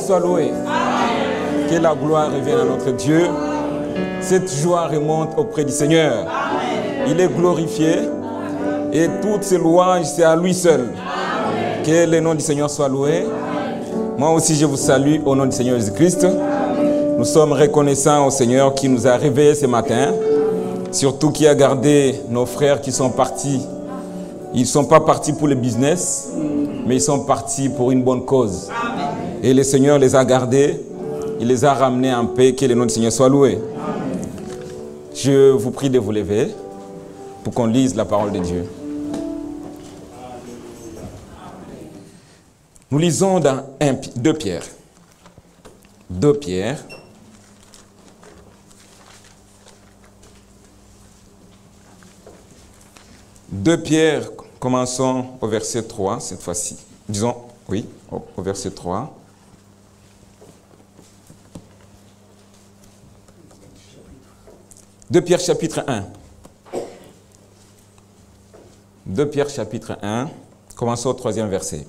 soit loué. Amen. Que la gloire revienne à notre Dieu. Cette joie remonte auprès du Seigneur. Amen. Il est glorifié et toutes ces louanges, c'est à lui seul. Amen. Que le nom du Seigneur soit loué. Amen. Moi aussi, je vous salue au nom du Seigneur Jésus-Christ. Nous sommes reconnaissants au Seigneur qui nous a réveillés ce matin, surtout qui a gardé nos frères qui sont partis. Ils ne sont pas partis pour le business, mais ils sont partis pour une bonne cause. Amen. Et le Seigneur les a gardés, il les a ramenés en paix, que le nom du Seigneur soit loué. Amen. Je vous prie de vous lever pour qu'on lise la parole de Dieu. Nous lisons dans 2 Pierre. 2 Pierre. Deux Pierre, commençons au verset 3 cette fois-ci. Disons, oui, au verset 3. Deux Pierre chapitre 1. 2 Pierre chapitre 1, commençons au 3e verset.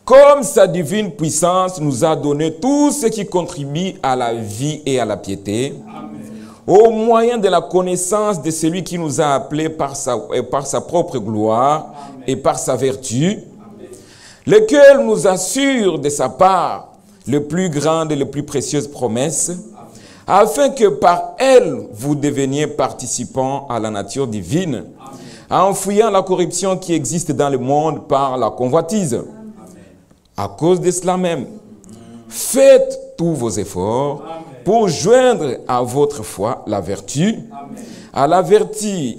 Comme sa divine puissance nous a donné tout ce qui contribue à la vie et à la piété, amen, au moyen de la connaissance de celui qui nous a appelés par sa propre gloire, amen, et par sa vertu, amen, lequel nous assure de sa part les plus grandes et les plus précieuses promesses, amen, afin que par elles vous deveniez participants à la nature divine, amen, en fuyant la corruption qui existe dans le monde par la convoitise. Amen. À cause de cela même, faites tous vos efforts, amen, pour joindre à votre foi la vertu, amen, à la vertu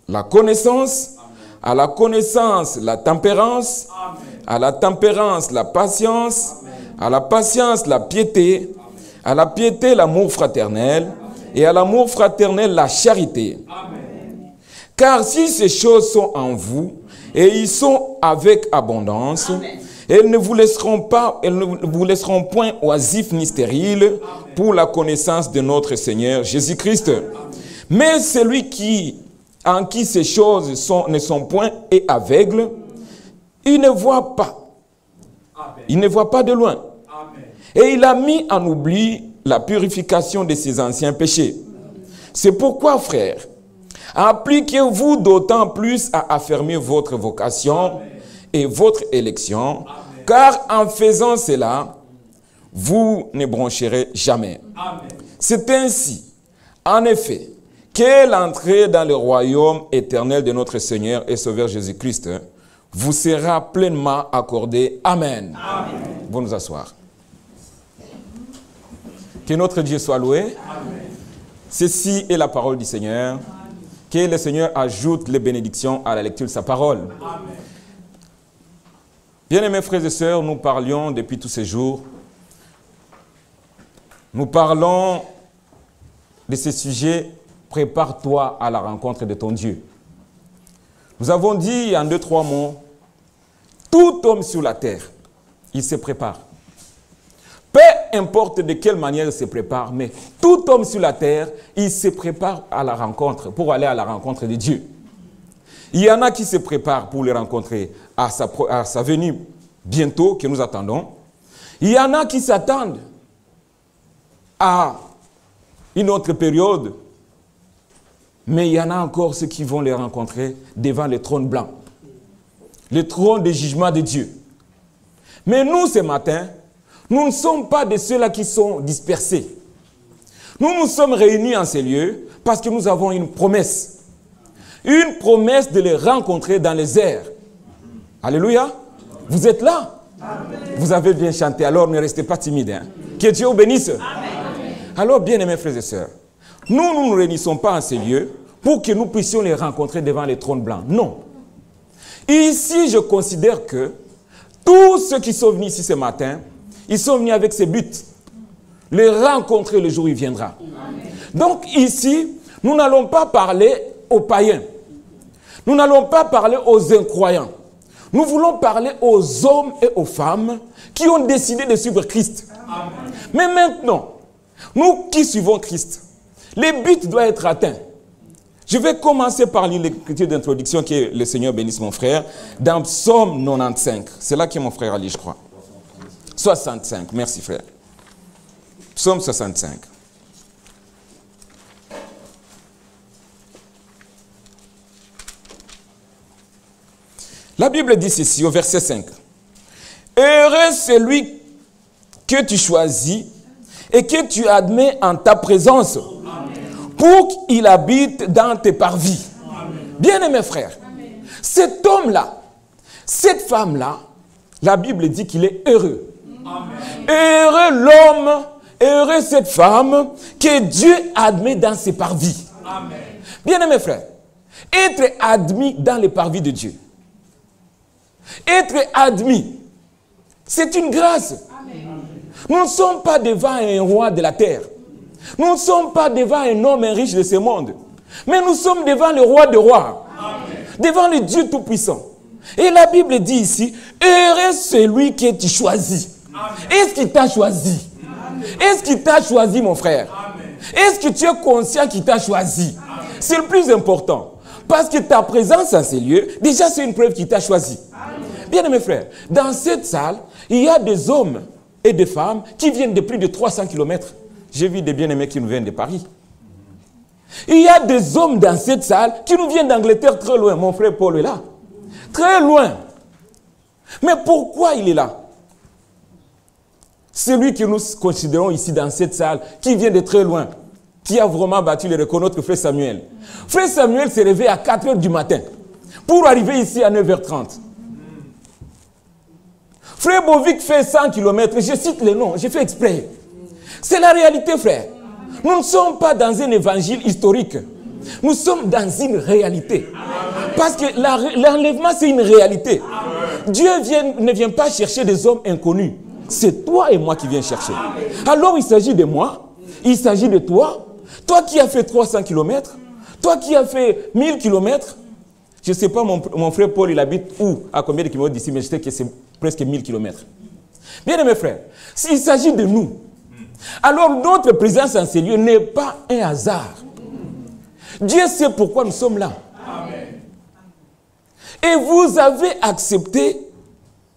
la connaissance, amen, à la connaissance la tempérance, amen, à la tempérance la patience, amen, à la patience la piété, amen, à la piété l'amour fraternel, amen, et à l'amour fraternel la charité. Amen. Car si ces choses sont en vous, et ils sont avec abondance, amen, elles ne vous laisseront point oisifs ni stériles, amen, pour la connaissance de notre Seigneur Jésus-Christ. Mais celui en qui ces choses ne sont point et aveugle, il ne voit pas. Amen. Il ne voit pas de loin. Amen. Et il a mis en oubli la purification de ses anciens péchés. C'est pourquoi, frères, appliquez-vous d'autant plus à affermir votre vocation, amen, et votre élection, amen, car en faisant cela, vous ne broncherez jamais. Amen. C'est ainsi, en effet, que l'entrée dans le royaume éternel de notre Seigneur et Sauveur Jésus-Christ vous sera pleinement accordée. Amen. Amen. Vous nous asseoir. Que notre Dieu soit loué. Amen. Ceci est la parole du Seigneur. Amen. Que le Seigneur ajoute les bénédictions à la lecture de sa parole. Amen. Bien-aimés frères et sœurs, nous parlions depuis tous ces jours, nous parlons de ce sujet, prépare-toi à la rencontre de ton Dieu. Nous avons dit en 2-3 mots, tout homme sur la terre, il se prépare. Peu importe de quelle manière il se prépare, mais tout homme sur la terre, il se prépare à la rencontre, pour aller à la rencontre de Dieu. Il y en a qui se préparent pour le rencontrer à sa venue bientôt, que nous attendons. Il y en a qui s'attendent à une autre période. Mais il y en a encore ceux qui vont les rencontrer devant le trône blanc. Le trône de jugement de Dieu. Mais nous, ce matin, nous ne sommes pas de ceux-là qui sont dispersés. Nous nous sommes réunis en ces lieux parce que nous avons une promesse. Une promesse de les rencontrer dans les airs. Alléluia. Vous êtes là. Amen. Vous avez bien chanté, alors ne restez pas timide. Hein. Que Dieu vous bénisse. Amen. Alors, bien-aimés frères et sœurs, nous ne nous réunissons pas en ces lieux pour que nous puissions les rencontrer devant les trônes blancs. Non. Ici, je considère que tous ceux qui sont venus ici ce matin, ils sont venus avec ce but. Les rencontrer le jour où il viendra. Amen. Donc ici, nous n'allons pas parler aux païens. Nous n'allons pas parler aux incroyants. Nous voulons parler aux hommes et aux femmes qui ont décidé de suivre Christ. Amen. Mais maintenant, nous qui suivons Christ, le but doit être atteint. Je vais commencer par lire l'écriture d'introduction que le Seigneur bénisse mon frère, dans Psaume 95. C'est là que mon frère a lu, je crois. 65. Merci frère. Psaume 65. La Bible dit ceci au verset 5. Heureux celui que tu choisis et que tu admets en ta présence, pour qu'il habite dans tes parvis. Bien-aimés frères, cet homme-là, cette femme-là, la Bible dit qu'il est heureux. Amen. Heureux l'homme, heureux cette femme que Dieu admet dans ses parvis. Bien-aimés frères, être admis dans les parvis de Dieu, être admis, c'est une grâce. Amen. Nous ne sommes pas devant un roi de la terre. Nous ne sommes pas devant un homme riche de ce monde. Mais nous sommes devant le roi des rois. Amen. Devant le Dieu Tout-Puissant. Et la Bible dit ici, heureux celui que tu choisis. Est-ce qu'il t'a choisi? Est-ce qu'il t'a choisi, mon frère? Est-ce que tu es conscient qu'il t'a choisi? C'est le plus important. Parce que ta présence dans ces lieux, déjà c'est une preuve qu'il t'a choisi. Bien mes frères, dans cette salle, il y a des hommes et des femmes qui viennent de plus de 300 km. J'ai vu des bien-aimés qui nous viennent de Paris. Il y a des hommes dans cette salle qui nous viennent d'Angleterre très loin. Mon frère Paul est là. Très loin. Mais pourquoi il est là? Celui que nous considérons ici dans cette salle, qui vient de très loin, qui a vraiment battu le record, notre frère Samuel. Frère Samuel s'est réveillé à 4 h du matin pour arriver ici à 9 h 30. Frère Bovic fait 100 km, je cite les noms, j'ai fait exprès. C'est la réalité, frère. Nous ne sommes pas dans un évangile historique. Nous sommes dans une réalité. Parce que l'enlèvement, c'est une réalité. Dieu ne vient pas chercher des hommes inconnus. C'est toi et moi qui viens chercher. Alors il s'agit de moi, il s'agit de toi. Toi qui as fait 300 km, toi qui as fait 1000 km. Je ne sais pas, mon frère Paul, il habite où? À combien de kilomètres d'ici? Mais je sais que c'est presque 1000 km. Bien mes frères, s'il s'agit de nous, alors notre présence en ces lieux n'est pas un hasard. Dieu sait pourquoi nous sommes là. Amen. Et vous avez accepté,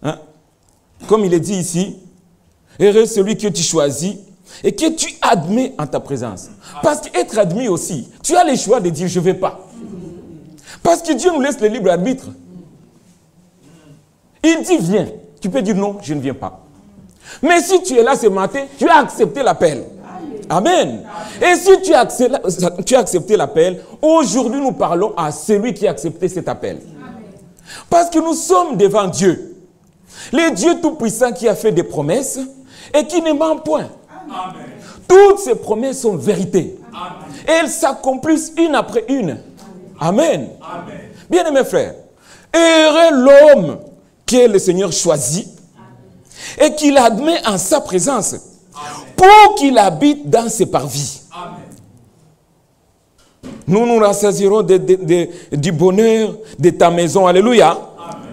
hein, comme il est dit ici, heureux celui que tu choisis et que tu admets en ta présence. Parce qu'être admis aussi, tu as le choix de dire je ne vais pas. Parce que Dieu nous laisse le libre arbitre. Il dit viens. Tu peux dire non, je ne viens pas. Mais si tu es là ce matin, tu as accepté l'appel. Amen. Et si tu as accepté l'appel, aujourd'hui nous parlons à celui qui a accepté cet appel. Parce que nous sommes devant Dieu. Le Dieu Tout-Puissant qui a fait des promesses et qui ne ment point. Amen. Toutes ces promesses sont vérités. Amen. Et elles s'accomplissent une après une. Amen. Amen. Bien-aimés frères, heureux l'homme que le Seigneur choisit et qu'il admet en sa présence. Amen. Pour qu'il habite dans ses parvis. Amen. Nous nous rassasierons du bonheur de ta maison. Alléluia. Amen.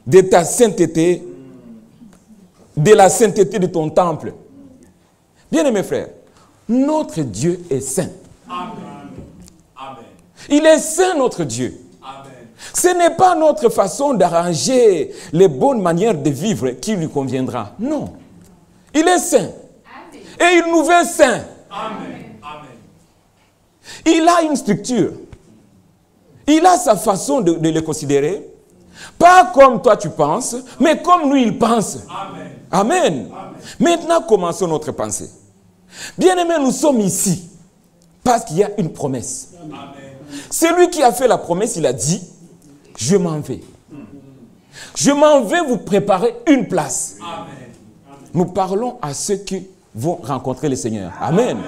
De ta sainteté, de la sainteté de ton temple. Bien-aimés frères, notre Dieu est saint. Amen. Amen. Il est saint, notre Dieu. Amen. Ce n'est pas notre façon d'arranger les bonnes manières de vivre qui lui conviendra. Non. Il est saint. Et il nous veut saints. Amen. Amen. Il a une structure. Il a sa façon de le considérer. Pas comme toi tu penses, mais comme lui il pense. Amen. Amen. Amen. Maintenant, commençons notre pensée. Bien-aimés, nous sommes ici parce qu'il y a une promesse. Amen. Celui qui a fait la promesse, il a dit, je m'en vais. Je m'en vais vous préparer une place. Amen. Nous parlons à ceux qui vont rencontrer le Seigneur. Amen. Amen.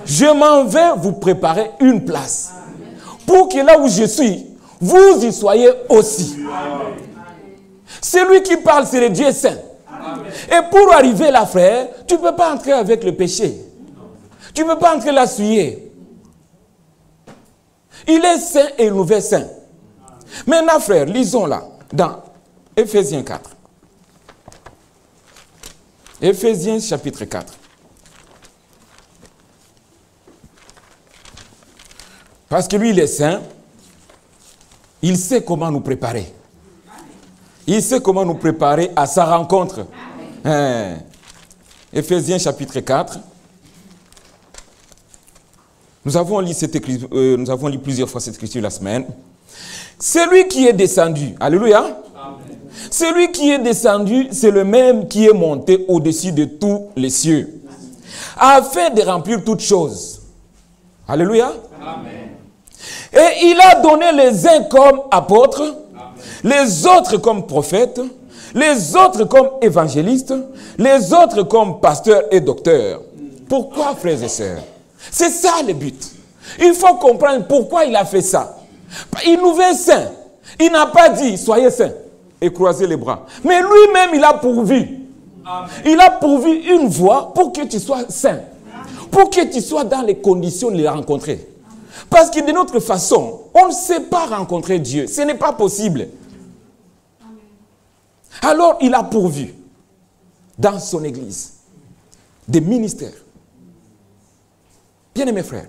Je m'en vais vous préparer une place. Amen. Pour que là où je suis, vous y soyez aussi. Amen. Celui qui parle, c'est le Dieu saint. Amen. Et pour arriver là, frère, tu ne peux pas entrer avec le péché. Tu ne peux pas entrer là souillé. Il est saint et il nous veut saint. Maintenant, frère, lisons là, dans Éphésiens 4. Éphésiens chapitre 4. Parce que lui, il est saint. Il sait comment nous préparer. Il sait comment nous préparer à sa rencontre. Éphésiens chapitre 4. Nous avons lu plusieurs fois cette écriture la semaine. Celui qui est descendu, alléluia. Amen. Celui qui est descendu, c'est le même qui est monté au-dessus de tous les cieux, afin de remplir toutes choses. Alléluia. Amen. Et il a donné les uns comme apôtres, amen, les autres comme prophètes, les autres comme évangélistes, les autres comme pasteurs et docteurs. Pourquoi, frères et sœurs? C'est ça le but. Il faut comprendre pourquoi il a fait ça. Il nous veut saints. Il n'a pas dit soyez saints et croisez les bras. Mais lui-même, il a pourvu. Amen. Il a pourvu une voie pour que tu sois saint. Pour que tu sois dans les conditions de les rencontrer. Parce que de notre façon, on ne sait pas rencontrer Dieu. Ce n'est pas possible. Alors, il a pourvu dans son église des ministères. Bien-aimés frères,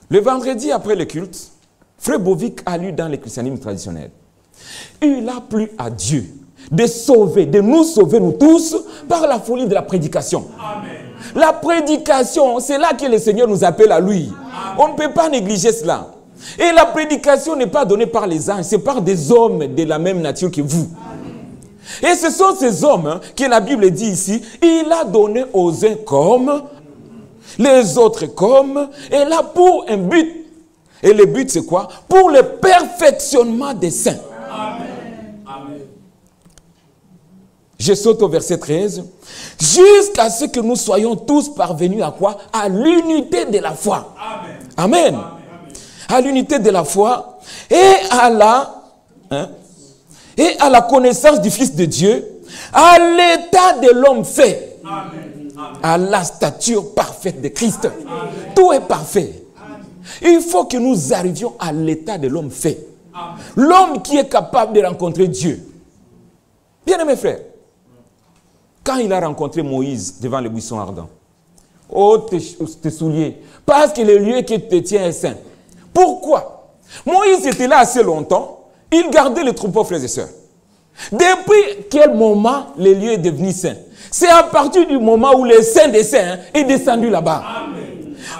le vendredi après le culte, Frère Bovic a lu dans le christianisme traditionnel. Il a plu à Dieu de sauver, de nous sauver nous tous par la folie de la prédication. Amen. La prédication, c'est là que le Seigneur nous appelle à lui. Amen. On ne peut pas négliger cela. Et la prédication n'est pas donnée par les anges, c'est par des hommes de la même nature que vous. Amen. Et ce sont ces hommes que la Bible dit ici, il a donné aux uns comme, les autres comme, et là pour un but. Et le but, c'est quoi? Pour le perfectionnement des saints. Amen. Amen. Je saute au verset 13. Jusqu'à ce que nous soyons tous parvenus à quoi? À l'unité de la foi. Amen. Amen. Amen. À l'unité de la foi et à la connaissance du Fils de Dieu, à l'état de l'homme fait. Amen. À la stature parfaite de Christ. Amen. Tout est parfait. Il faut que nous arrivions à l'état de l'homme fait. L'homme qui est capable de rencontrer Dieu. Bien aimé frère, quand il a rencontré Moïse devant le buisson ardent, oh tes souliers, parce que le lieu qui te tient est saint. Pourquoi? Moïse était là assez longtemps, il gardait les troupeaux, frères et sœurs. Depuis quel moment le lieu est devenu saint? C'est à partir du moment où le saint des saints est descendu là-bas.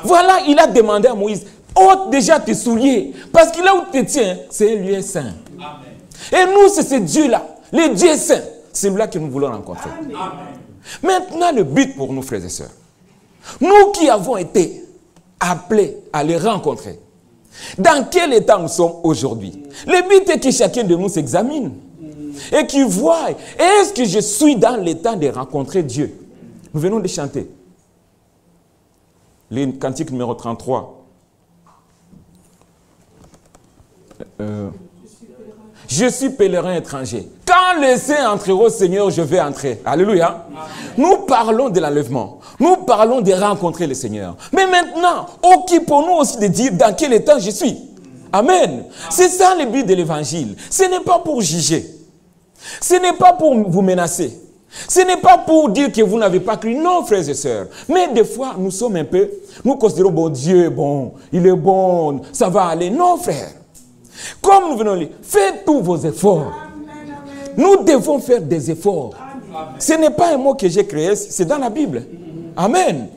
Voilà, il a demandé à Moïse, ôte déjà tes souliers, parce que là où tu te tiens, c'est un lieu saint. Amen. Et nous, c'est ce Dieu-là, le Dieu saint, c'est celui-là que nous voulons rencontrer. Amen. Maintenant, le but pour nous, frères et sœurs, nous qui avons été appelés à les rencontrer, dans quel état nous sommes aujourd'hui? Le but est que chacun de nous s'examine et qu'il voie, est-ce que je suis dans l'état de rencontrer Dieu? Nous venons de chanter. Le cantique numéro 33. Je suis pèlerin étranger. Quand les saints entreront, Seigneur, je vais entrer. Alléluia. Nous parlons de l'enlèvement. Nous parlons de rencontrer le Seigneur. Mais maintenant, occupons-nous aussi de dire dans quel état je suis. Amen. C'est ça le but de l'évangile. Ce n'est pas pour juger. Ce n'est pas pour vous menacer. Ce n'est pas pour dire que vous n'avez pas cru. Non, frères et sœurs. Mais des fois, nous sommes un peu, nous considérons, bon, Dieu est bon, il est bon, ça va aller. Non, frère. Comme nous venons de dire, faites tous vos efforts. Nous devons faire des efforts. Ce n'est pas un mot que j'ai créé, c'est dans la Bible. Amen.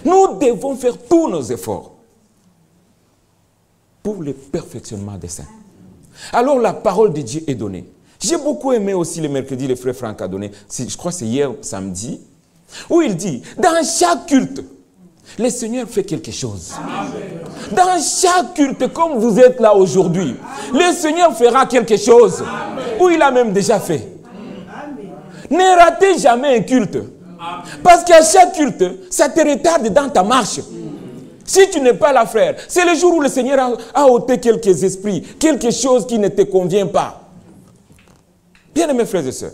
Nous devons faire tous nos efforts pour le perfectionnement des saints. Alors la parole de Dieu est donnée. J'ai beaucoup aimé aussi le mercredi, le frère Franck a donné, je crois que c'est hier samedi, où il dit, dans chaque culte, le Seigneur fait quelque chose. Amen. Dans chaque culte, comme vous êtes là aujourd'hui, le Seigneur fera quelque chose. Amen. Ou il a même déjà fait. Amen. Ne ratez jamais un culte. Amen. Parce qu'à chaque culte, ça te retarde dans ta marche. Si tu n'es pas là, frère, c'est le jour où le Seigneur a ôté quelques esprits, quelque chose qui ne te convient pas. Bien-aimés frères et sœurs,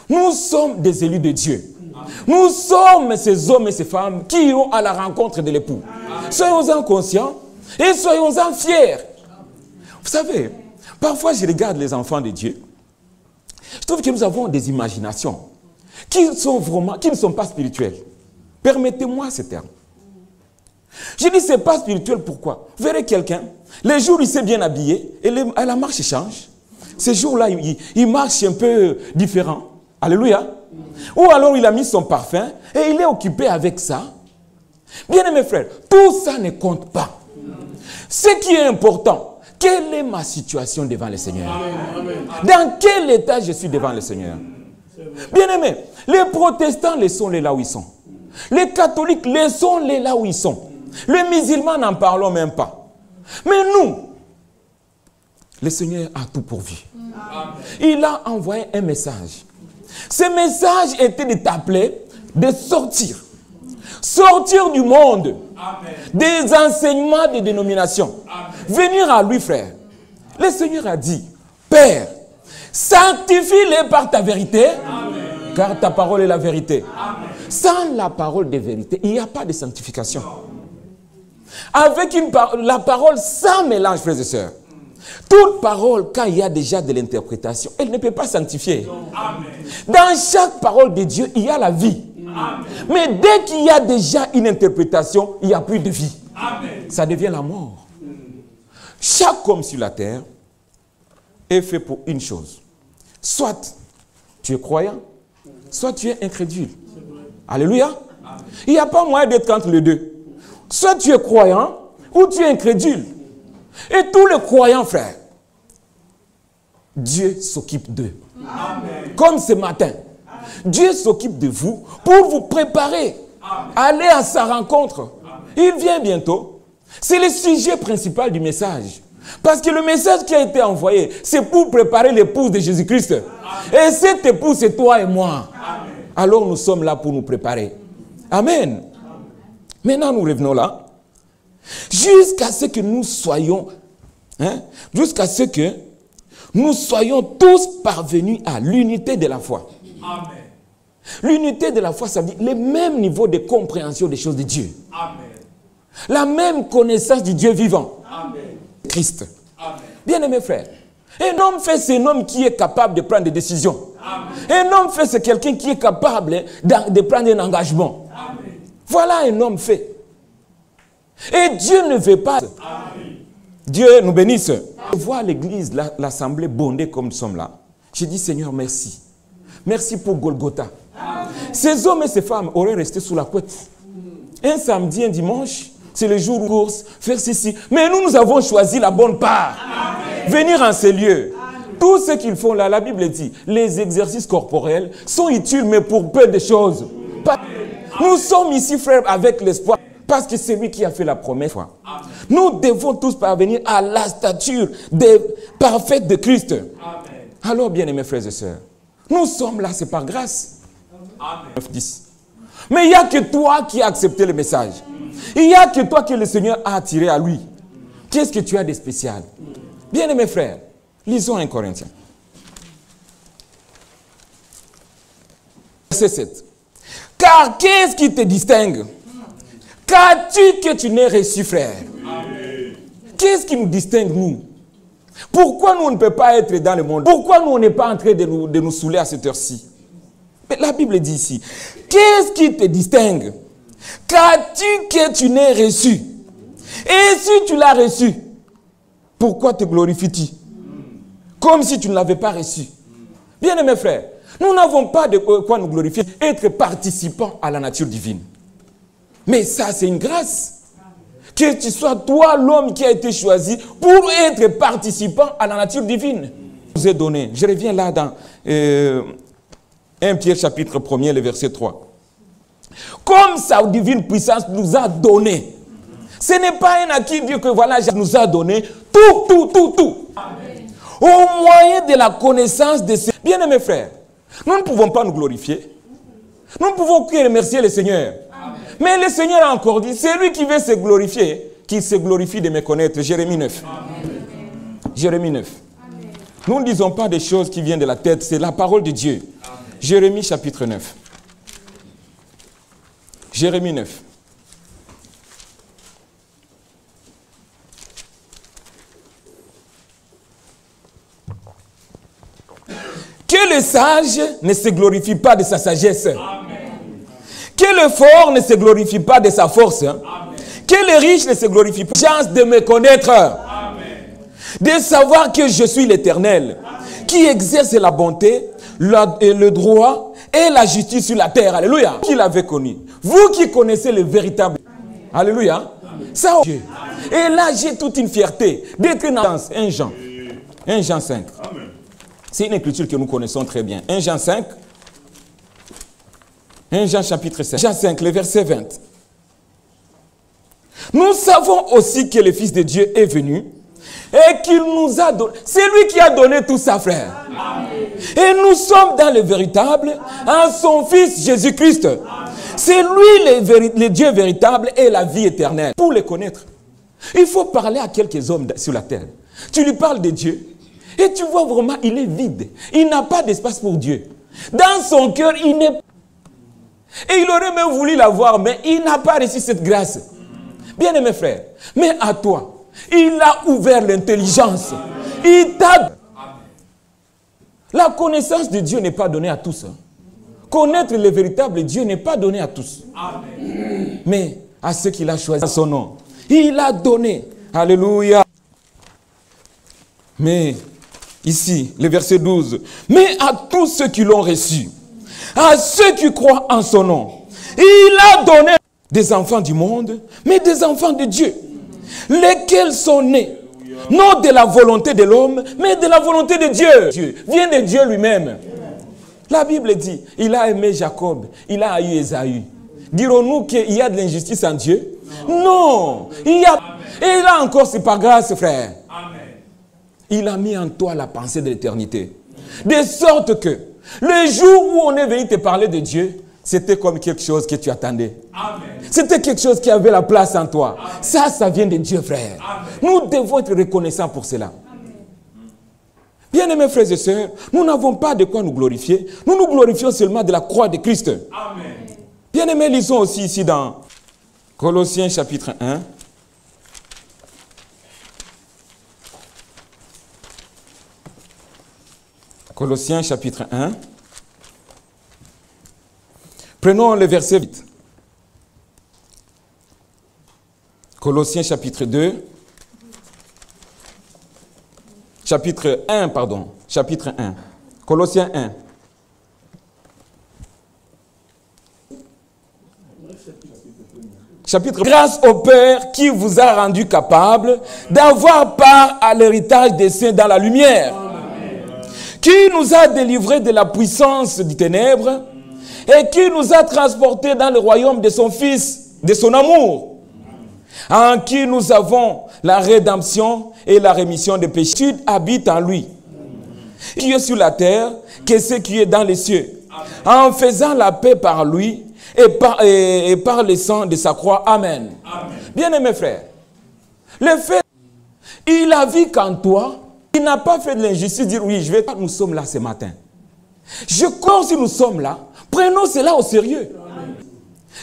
nous sommes des élus de Dieu. Nous sommes ces hommes et ces femmes qui iront à la rencontre de l'époux. Soyons-en conscients et soyons-en fiers. Vous savez, parfois je regarde les enfants de Dieu. Je trouve que nous avons des imaginations qui ne sont pas spirituelles. Permettez-moi ce terme. Je dis c'est pas spirituel, pourquoi? Vous verrez quelqu'un, les jours il s'est bien habillé et la marche change. Ces jours-là, il marche un peu différent. Alléluia. Ou alors il a mis son parfum et il est occupé avec ça. Bien-aimés frères, tout ça ne compte pas. Ce qui est important, quelle est ma situation devant le Seigneur? Dans quel état je suis devant le Seigneur? Bien-aimés, les protestants, laissons-les là où ils sont. Les catholiques, laissons-les là où ils sont. Les musulmans, n'en parlons même pas. Mais nous, le Seigneur a tout pourvu. Il a envoyé un message. Ce message était de t'appeler, de sortir. Sortir du monde. Amen. Des enseignements des dénominations. Amen. Venir à lui, frère. Le Seigneur a dit, Père, sanctifie-les par ta vérité, amen, car ta parole est la vérité. Amen. Sans la parole de vérité, il n'y a pas de sanctification. Avec la parole sans mélange, frères et sœurs. Toute parole, quand il y a déjà de l'interprétation, elle ne peut pas sanctifier. Amen. Dans chaque parole de Dieu, il y a la vie. Amen. Mais dès qu'il y a déjà une interprétation, il n'y a plus de vie. Amen. Ça devient la mort. Chaque homme sur la terre est fait pour une chose. Soit tu es croyant, soit tu es incrédule. Alléluia. Amen. Il n'y a pas moyen d'être entre les deux. Soit tu es croyant, ou tu es incrédule. Et tous les croyants, frères, Dieu s'occupe d'eux. Amen. Comme ce matin, Dieu s'occupe de vous pour vous préparer. Amen. Aller à sa rencontre. Amen. Il vient bientôt. C'est le sujet principal du message. Parce que le message qui a été envoyé, c'est pour préparer l'épouse de Jésus-Christ. Et cette épouse, c'est toi et moi. Amen. Alors nous sommes là pour nous préparer. Amen. Amen. Maintenant, nous revenons là. Jusqu'à ce que nous soyons, jusqu'à ce que nous soyons tous parvenus à l'unité de la foi. Amen. L'unité de la foi, ça veut dire le même niveau de compréhension des choses de Dieu. Amen. La même connaissance du Dieu vivant. Amen. Christ. Amen. Bien-aimés frères, un homme fait, c'est un homme qui est capable de prendre des décisions. Amen. Un homme fait, c'est quelqu'un qui est capable de prendre un engagement. Amen. Voilà un homme fait. Et Dieu ne veut pas. Amen. Dieu nous bénisse. Je vois l'église, l'assemblée bondée comme nous sommes là. Je dis Seigneur, merci. Merci pour Golgotha. Amen. Ces hommes et ces femmes auraient resté sous la couette. Un samedi, un dimanche, c'est le jour de course, faire ceci. Mais nous avons choisi la bonne part. Amen. Venir en ces lieux. Amen. Tout ce qu'ils font là, la Bible dit, les exercices corporels sont utiles, mais pour peu de choses. Amen. Nous sommes ici, frères, avec l'espoir. Parce que c'est lui qui a fait la promesse. Amen. Nous devons tous parvenir à la stature parfaite de Christ. Amen. Alors, bien-aimés frères et sœurs, nous sommes là, c'est par grâce. Amen. 9, 10. Mais il n'y a que toi qui as accepté le message. Il n'y a que toi que le Seigneur a attiré à lui. Qu'est-ce que tu as de spécial? Bien-aimés frères, lisons 1 Corinthiens. Verset 7. Car qu'est-ce qui te distingue? Qu'as-tu que tu n'aies reçu, frère? Qu'est-ce qui nous distingue, nous? Pourquoi nous ne pouvons pas être dans le monde? Pourquoi nous on n'est pas en train de nous saouler à cette heure-ci? Mais la Bible dit ici, qu'est-ce qui te distingue? Qu'as-tu que tu n'aies reçu? Et si tu l'as reçu, pourquoi te glorifies-tu? Comme si tu ne l'avais pas reçu. Bien-aimés frères, nous n'avons pas de quoi nous glorifier, être participants à la nature divine. Mais ça, c'est une grâce. Que tu sois toi, l'homme qui a été choisi pour être participant à la nature divine. Je vous ai donné, je reviens là dans 1 Pierre chapitre 1er, le verset 3. Comme sa divine puissance nous a donné. Ce n'est pas un acquis, Dieu, que voilà, nous a donné tout. Amen. Au moyen de la connaissance de ce... Bien-aimés frères, nous ne pouvons pas nous glorifier. Nous ne pouvons que remercier le Seigneur. Amen. Mais le Seigneur a encore dit, c'est lui qui veut se glorifier, qui se glorifie de me connaître. Jérémie 9. Amen. Jérémie 9. Amen. Nous ne disons pas des choses qui viennent de la tête, c'est la parole de Dieu. Amen. Jérémie chapitre 9. Jérémie 9. Que le sage ne se glorifie pas de sa sagesse. Amen. Que le fort ne se glorifie pas de sa force. Amen. Que le riche ne se glorifie pas de la chance de me connaître. Amen. De savoir que je suis l'Éternel, qui exerce la bonté, le droit et la justice sur la terre. Alléluia. Qui l'avait connu? Vous qui connaissez le véritable. Amen. Alléluia. Ça, Dieu. Et là, j'ai toute une fierté d'être dans 1 Jean. 1 Jean 5. C'est une écriture que nous connaissons très bien. 1 Jean 5. 1 Jean chapitre 5. Jean 5, le verset 20. Nous savons aussi que le Fils de Dieu est venu et qu'il nous a donné. C'est lui qui a donné tout ça, frère. Amen. Et nous sommes dans le véritable en son Fils Jésus-Christ. C'est lui le Dieu véritable et la vie éternelle. Pour le connaître, il faut parler à quelques hommes sur la terre. Tu lui parles de Dieu et tu vois vraiment, il est vide. Il n'a pas d'espace pour Dieu. Dans son cœur, il n'est. Et il aurait même voulu l'avoir, mais il n'a pas reçu cette grâce. Bien-aimé frère, mais à toi, il a ouvert l'intelligence. Il t'a. La connaissance de Dieu n'est pas donnée à tous. Connaître le véritable Dieu n'est pas donné à tous. Amen. Mais à ceux qu'il a choisi son nom, il a donné. Alléluia. Mais ici, le verset 12. Mais à tous ceux qui l'ont reçu, à ceux qui croient en son nom, il a donné des enfants du monde, mais des enfants de Dieu, lesquels sont nés, non de la volonté de l'homme, mais de la volonté de Dieu. Dieu vient de Dieu lui-même. La Bible dit, il a aimé Jacob, il a haï Ésaü. Dirons-nous qu'il y a de l'injustice en Dieu? Non. Il y a... Et là encore, c'est par grâce, frère. Amen. Il a mis en toi la pensée de l'éternité. De sorte que, le jour où on est venu te parler de Dieu, c'était comme quelque chose que tu attendais. C'était quelque chose qui avait la place en toi. Amen. Ça vient de Dieu, frère. Amen. Nous devons être reconnaissants pour cela. Bien-aimés frères et sœurs, nous n'avons pas de quoi nous glorifier. Nous nous glorifions seulement de la croix de Christ. Amen. Bien-aimés, lisons aussi ici dans Colossiens chapitre 1. Colossiens chapitre 1. Prenons le verset 8. Colossiens chapitre 2. Chapitre 1, pardon. Chapitre 1. Colossiens 1. Chapitre. Grâce au Père qui vous a rendu capable d'avoir part à l'héritage des saints dans la lumière. Amen. Qui nous a délivrés de la puissance des ténèbres et qui nous a transportés dans le royaume de son Fils, de son amour, en qui nous avons la rédemption et la rémission des péchés. Dieu habite en lui, qui est sur la terre, que ce qui est dans les cieux, en faisant la paix par lui et par le sang de sa croix. Amen. Bien-aimés frères, le fait, il a vu qu'en toi, il n'a pas fait de l'injustice, dire oui, je vais pas, nous sommes là ce matin. Je crois si nous sommes là, prenons cela au sérieux. Amen.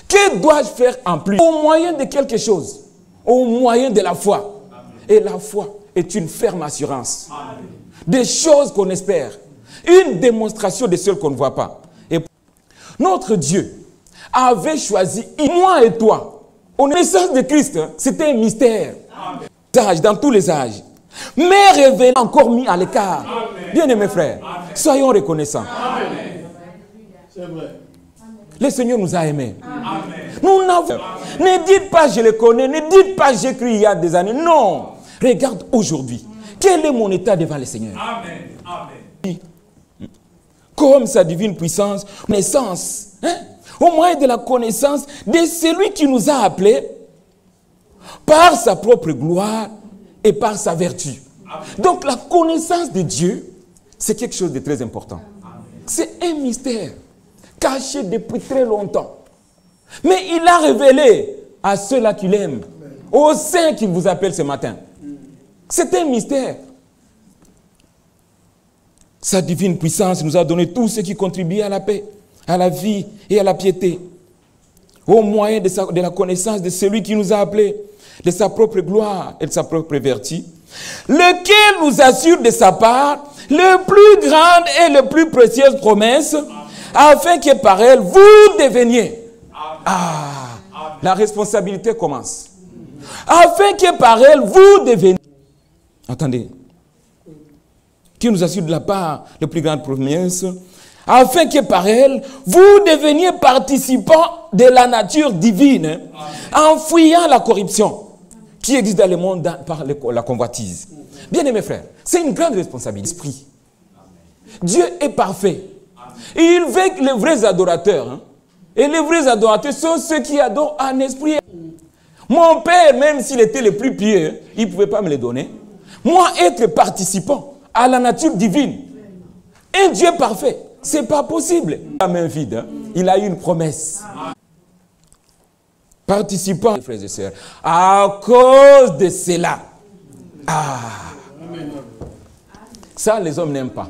Que dois-je faire en plus? Au moyen de quelque chose, au moyen de la foi. Amen. Et la foi est une ferme assurance. Amen. Des choses qu'on espère. Une démonstration de celles qu'on ne voit pas. Et notre Dieu avait choisi, moi et toi, au naissance de Christ, c'était un mystère. Amen. Dans tous les âges. Mais révélé, encore mis à l'écart. Bien aimés frères, amen, soyons reconnaissants. Amen. C'est vrai. Le Seigneur nous a aimés. Amen. Nous n'avons. Ne dites pas je le connais, ne dites pas j'ai cru il y a des années. Non. Regarde aujourd'hui. Quel est mon état devant le Seigneur? Amen. Amen. Comme sa divine puissance, naissance, hein, au moyen de la connaissance de celui qui nous a appelés par sa propre gloire et par sa vertu. Amen. Donc la connaissance de Dieu, c'est quelque chose de très important. C'est un mystère caché depuis très longtemps. Mais il a révélé à ceux-là qu'il aime, aux saints qu'il vous appelle ce matin. C'est un mystère. Sa divine puissance nous a donné tout ce qui contribue à la paix, à la vie et à la piété. Au moyen de la connaissance de celui qui nous a appelés, de sa propre gloire et de sa propre vertu, lequel nous assure de sa part le plus grande et le plus précieuse promesse, afin que par elle vous deveniez. La responsabilité commence. Afin que par elle vous deveniez. Attendez. Qui nous assure de la part le plus grande promesse, afin que par elle, vous deveniez participants de la nature divine, en fuyant la corruption qui existe dans le monde par la convoitise. Bien-aimés frères, c'est une grande responsabilité. Dieu est parfait. Et il veut que les vrais adorateurs, et les vrais adorateurs sont ceux qui adorent en esprit. Mon père, même s'il était le plus pieux, il ne pouvait pas me le donner. Moi, être participant à la nature divine, un Dieu parfait, ce n'est pas possible. La main vide, il a eu une promesse. Participant, frères et sœurs, à cause de cela. Ça, les hommes n'aiment pas.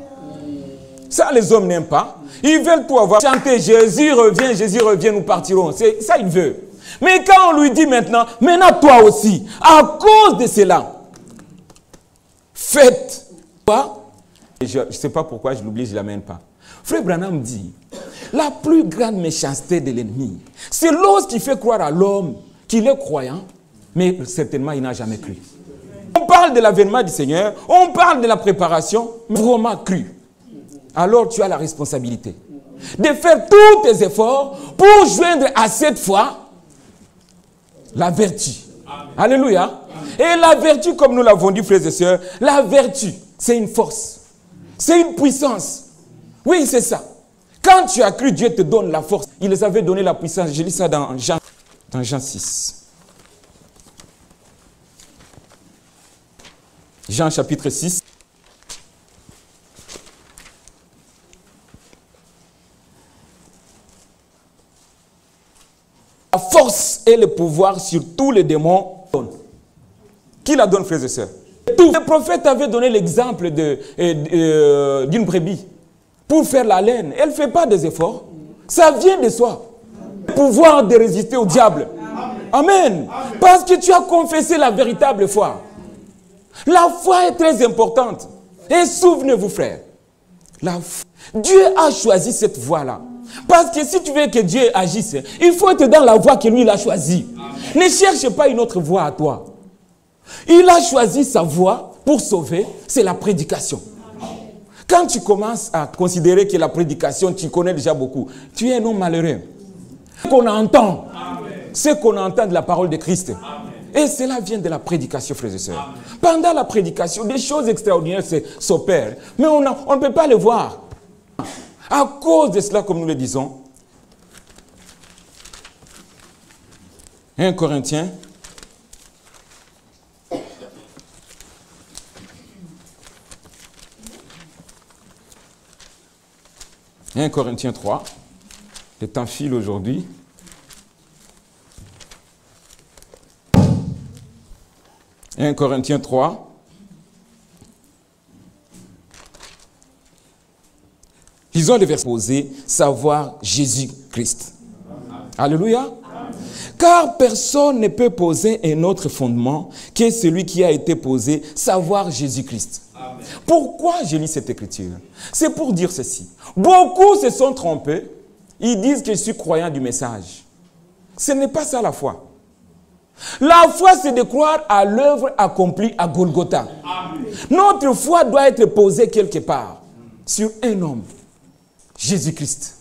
Ça, les hommes n'aiment pas. Ils veulent tout avoir. Chanter Jésus revient, nous partirons. C'est ça, ils veulent. Mais quand on lui dit maintenant toi aussi, à cause de cela, faites. Je ne sais pas pourquoi je l'oublie, je ne l'amène pas. Frère Branham dit, la plus grande méchanceté de l'ennemi, c'est lorsqu'il fait croire à l'homme qu'il est croyant, mais certainement il n'a jamais cru. On parle de l'avènement du Seigneur, on parle de la préparation, mais vraiment cru. Alors tu as la responsabilité de faire tous tes efforts pour joindre à cette foi la vertu. Amen. Alléluia. Amen. Et la vertu, comme nous l'avons dit, frères et sœurs, la vertu, c'est une force. C'est une puissance. Oui, c'est ça. Quand tu as cru, Dieu te donne la force. Il les avait donné la puissance. Je lis ça dans Jean 6. Jean chapitre 6. La force et le pouvoir sur tous les démons. Qui la donne, frères et sœurs? Tout. Le prophète avait donné l'exemple d'une brebis. Pour faire la laine, elle ne fait pas des efforts. Ça vient de soi. Le pouvoir de résister au diable. Amen. Parce que tu as confessé la véritable foi. La foi est très importante. Et souvenez-vous, frères, Dieu a choisi cette voie-là. Parce que si tu veux que Dieu agisse, il faut être dans la voie que lui il a choisie. Ne cherche pas une autre voie à toi. Il a choisi sa voie pour sauver, c'est la prédication. Quand tu commences à considérer que la prédication, tu connais déjà beaucoup, tu es un homme malheureux. Ce qu'on entend, c'est qu'on entend de la parole de Christ. Et cela vient de la prédication, frères et sœurs. Pendant la prédication, des choses extraordinaires s'opèrent, mais on ne peut pas les voir. À cause de cela, comme nous le disons, 1 Corinthiens, « 1 Corinthiens 3, le temps file aujourd'hui. 1 Corinthiens 3. Ils ont le verset posé, savoir Jésus-Christ. Alléluia. Amen. Car personne ne peut poser un autre fondement que celui qui a été posé, savoir Jésus-Christ. Pourquoi je lis cette écriture? C'est pour dire ceci. Beaucoup se sont trompés. Ils disent que je suis croyant du message. Ce n'est pas ça la foi. La foi, c'est de croire à l'œuvre accomplie à Golgotha. Amen. Notre foi doit être posée quelque part sur un homme, Jésus-Christ.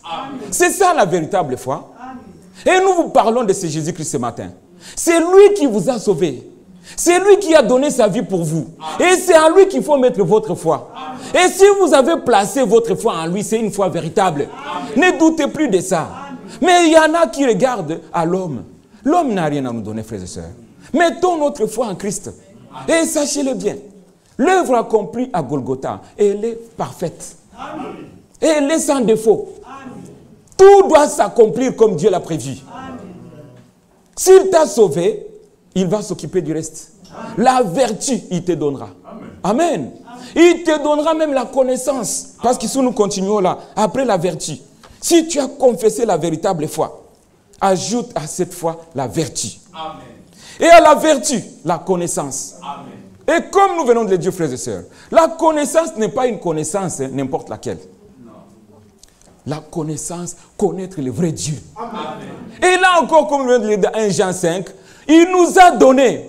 C'est ça la véritable foi. Amen. Et nous vous parlons de ce Jésus-Christ ce matin. C'est lui qui vous a sauvé. C'est lui qui a donné sa vie pour vous. Amen. Et c'est en lui qu'il faut mettre votre foi. Amen. Et si vous avez placé votre foi en lui, c'est une foi véritable. Amen. Ne doutez plus de ça. Amen. Mais il y en a qui regardent à l'homme. L'homme n'a rien à nous donner, frères et sœurs. Mettons notre foi en Christ. Amen. Et sachez-le bien, l'œuvre accomplie à Golgotha, elle est parfaite. Amen. Et elle est sans défaut. Amen. Tout doit s'accomplir comme Dieu l'a prévu. S'il t'a sauvé, il va s'occuper du reste. Amen. La vertu, il te donnera. Amen. Amen. Il te donnera même la connaissance. Parce que si nous continuons là, après la vertu, si tu as confessé la véritable foi, ajoute à cette foi la vertu. Amen. Et à la vertu, la connaissance. Amen. Et comme nous venons de le dire, frères et sœurs, la connaissance n'est pas une connaissance n'importe laquelle. Non. La connaissance, connaître le vrai Dieu. Amen. Et là encore, comme nous venons de le dire dans 1 Jean 5, il nous a donné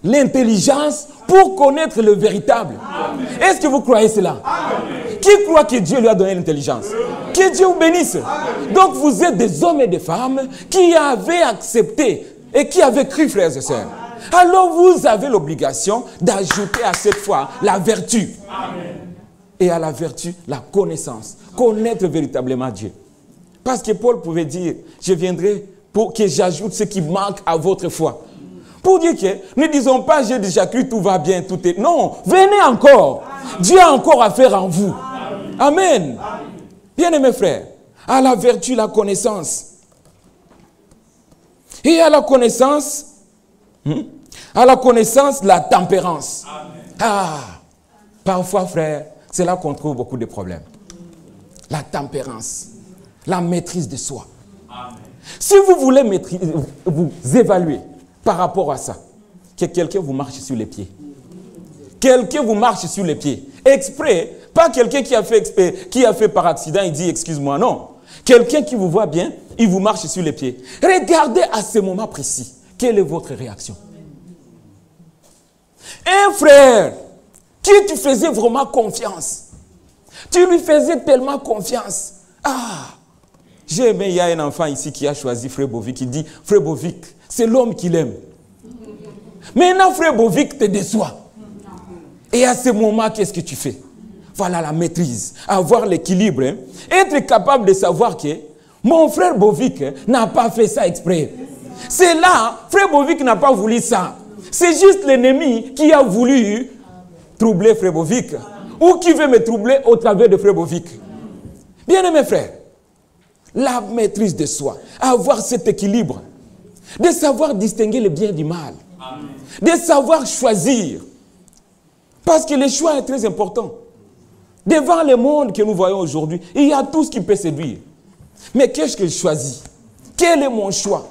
l'intelligence pour connaître le véritable. Est-ce que vous croyez cela? Amen. Qui croit que Dieu lui a donné l'intelligence? Que Dieu vous bénisse. Donc vous êtes des hommes et des femmes qui avaient accepté et qui avaient cru, frères et sœurs. Alors vous avez l'obligation d'ajouter à cette foi la vertu. Et à la vertu, la connaissance. Connaître véritablement Dieu. Parce que Paul pouvait dire, je viendrai pour que j'ajoute ce qui manque à votre foi. Pour dire que, ne disons pas, j'ai déjà cru, tout va bien, tout est... Non, venez encore. Dieu a encore à faire en vous. Amen. Bien-aimés frères, à la vertu, la connaissance. Et à la connaissance, la tempérance. Parfois, frère, c'est là qu'on trouve beaucoup de problèmes. La tempérance, la maîtrise de soi. Si vous voulez vous évaluer par rapport à ça, que quelqu'un vous marche sur les pieds. Quelqu'un vous marche sur les pieds. Exprès, pas quelqu'un qui a fait par accident, il dit excuse-moi, non. Quelqu'un qui vous voit bien, il vous marche sur les pieds. Regardez à ce moment précis, quelle est votre réaction? Un frère qui tu faisais vraiment confiance, tu lui faisais tellement confiance. J'ai aimé, il y a un enfant ici qui a choisi Frère Bovic, qui dit, Frère Bovic, c'est l'homme qu'il aime. Maintenant, Frère Bovic te déçoit. Et à ce moment, qu'est-ce que tu fais? Voilà la maîtrise, avoir l'équilibre, être capable de savoir que mon frère Bovic n'a pas fait ça exprès. C'est là, Frère Bovic n'a pas voulu ça. C'est juste l'ennemi qui a voulu troubler Frère Bovic ou qui veut me troubler au travers de Frère Bovic. Bien-aimés frères, la maîtrise de soi, avoir cet équilibre, de savoir distinguer le bien du mal, de savoir choisir. Parce que le choix est très important. Devant le monde que nous voyons aujourd'hui, il y a tout ce qui peut séduire. Mais qu'est-ce que je choisis? Quel est mon choix?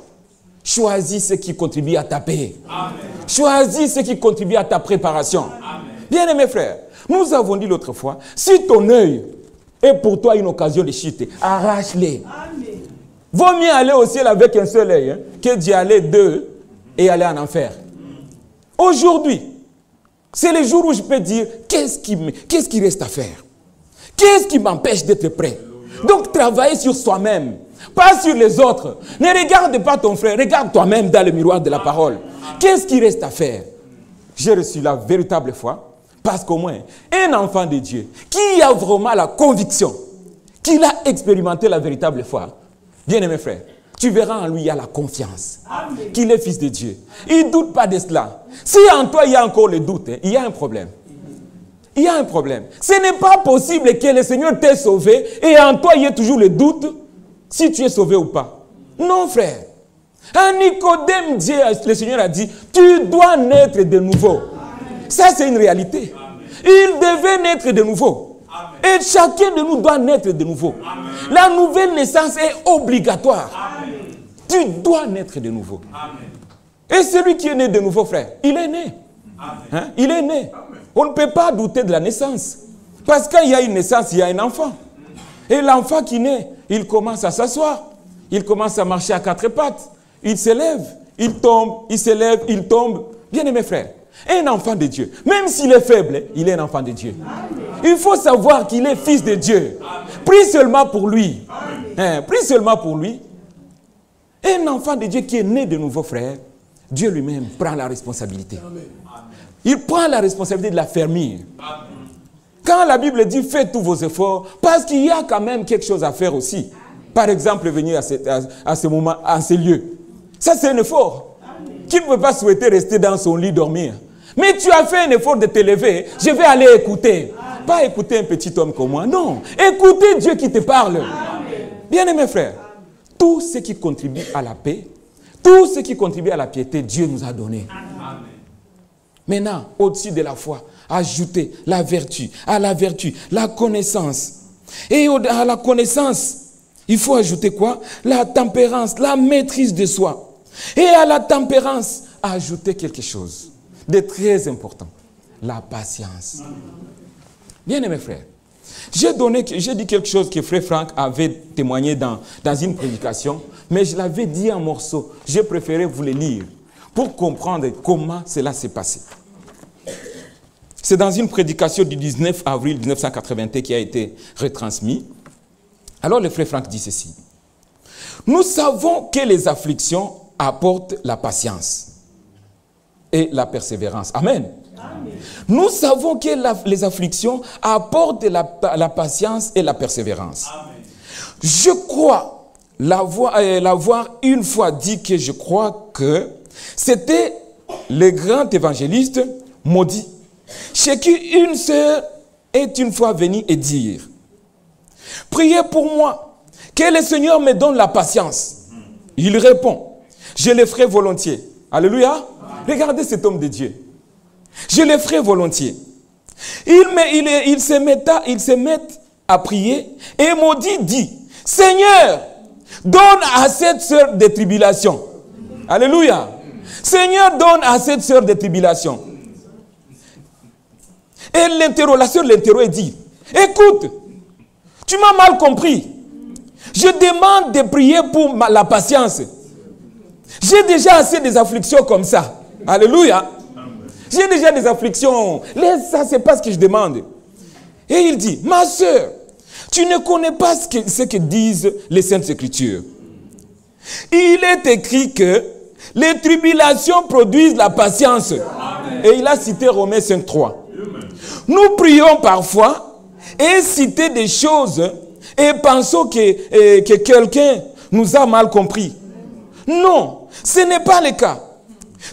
Choisis ce qui contribue à ta paix. Amen. Choisis ce qui contribue à ta préparation. Bien-aimés frères, nous avons dit l'autre fois, si ton œil est pour toi une occasion de chute, arrache-les. Vaut mieux aller au ciel avec un seul œil que d'y aller deux et aller en enfer. Aujourd'hui, c'est le jour où je peux dire, qu'est-ce qui reste à faire? Qu'est-ce qui m'empêche d'être prêt? Donc, travailler sur soi-même, pas sur les autres. Ne regarde pas ton frère, regarde toi-même dans le miroir de la parole. Qu'est-ce qui reste à faire? J'ai reçu la véritable foi, parce qu'au moins, un enfant de Dieu, qui a vraiment la conviction qu'il a expérimenté la véritable foi, bien-aimé frère, tu verras en lui, il y a la confiance qu'il est fils de Dieu. Il ne doute pas de cela. Si en toi, il y a encore le doute, il y a un problème. Il y a un problème. Ce n'est pas possible que le Seigneur t'ait sauvé et en toi, il y ait toujours le doute si tu es sauvé ou pas. Non, frère. À Nicodème, le Seigneur a dit, tu dois naître de nouveau. Ça, c'est une réalité. Il devait naître de nouveau. Et chacun de nous doit naître de nouveau. La nouvelle naissance est obligatoire. Tu dois naître de nouveau. Et celui qui est né de nouveau, frère, il est né. Il est né. On ne peut pas douter de la naissance. Parce qu'il y a une naissance, il y a un enfant. Et l'enfant qui naît, il commence à s'asseoir. Il commence à marcher à quatre pattes. Il s'élève, il tombe, il s'élève, il tombe. Bien-aimés frères, un enfant de Dieu, même s'il est faible, il est un enfant de Dieu. Il faut savoir qu'il est fils de Dieu. Prie seulement pour lui. Prie seulement pour lui. Un enfant de Dieu qui est né de nouveau, frère, Dieu lui-même prend la responsabilité. Il prend la responsabilité de la fermir. Quand la Bible dit faites tous vos efforts, parce qu'il y a quand même quelque chose à faire aussi. Par exemple, venir à ce moment, à ce lieu. Ça, c'est un effort. Qui ne peut pas souhaiter rester dans son lit dormir. Mais tu as fait un effort de te lever. Je vais aller écouter. Pas écouter un petit homme comme moi. Non. Écoutez Dieu qui te parle. Bien-aimés frères, tout ce qui contribue à la paix, tout ce qui contribue à la piété, Dieu nous a donné. Maintenant, au-dessus de la foi, ajoutez la vertu. À la vertu, la connaissance. Et à la connaissance, il faut ajouter quoi? La tempérance, la maîtrise de soi. Et à la tempérance, ajouter quelque chose de très important. La patience. Bien aimés frères, j'ai dit quelque chose que frère Franck avait témoigné dans une prédication, mais je l'avais dit en morceaux. J'ai préféré vous le lire pour comprendre comment cela s'est passé. C'est dans une prédication du 19 avril 1981 qui a été retransmise. Alors le frère Franck dit ceci. Nous savons que les afflictions apportent la patience et la persévérance. Amen. Amen. Nous savons que les afflictions apportent la patience et la persévérance. Amen. Je crois l'avoir une fois dit que je crois que c'était le grand évangéliste maudit, chez qui une sœur est une fois venue et dire, priez pour moi, que le Seigneur me donne la patience. Il répond, je le ferai volontiers. Alléluia. Amen. Regardez cet homme de Dieu. Je le ferai volontiers. Il se met à prier et maudit dit, Seigneur, donne à cette sœur des tribulations. Alléluia. Seigneur, donne à cette sœur des tribulations. Et la sœur l'interroge et dit, écoute, tu m'as mal compris. Je demande de prier pour la patience. J'ai déjà assez des afflictions comme ça. Alléluia. J'ai déjà des afflictions. Ça, c'est pas ce que je demande. Et il dit, ma sœur, tu ne connais pas ce que disent les Saintes Écritures. Il est écrit que les tribulations produisent la patience. Amen. Et il a cité Romains 5.3. Nous prions parfois et citer des choses et pensons que quelqu'un nous a mal compris. Non, ce n'est pas le cas.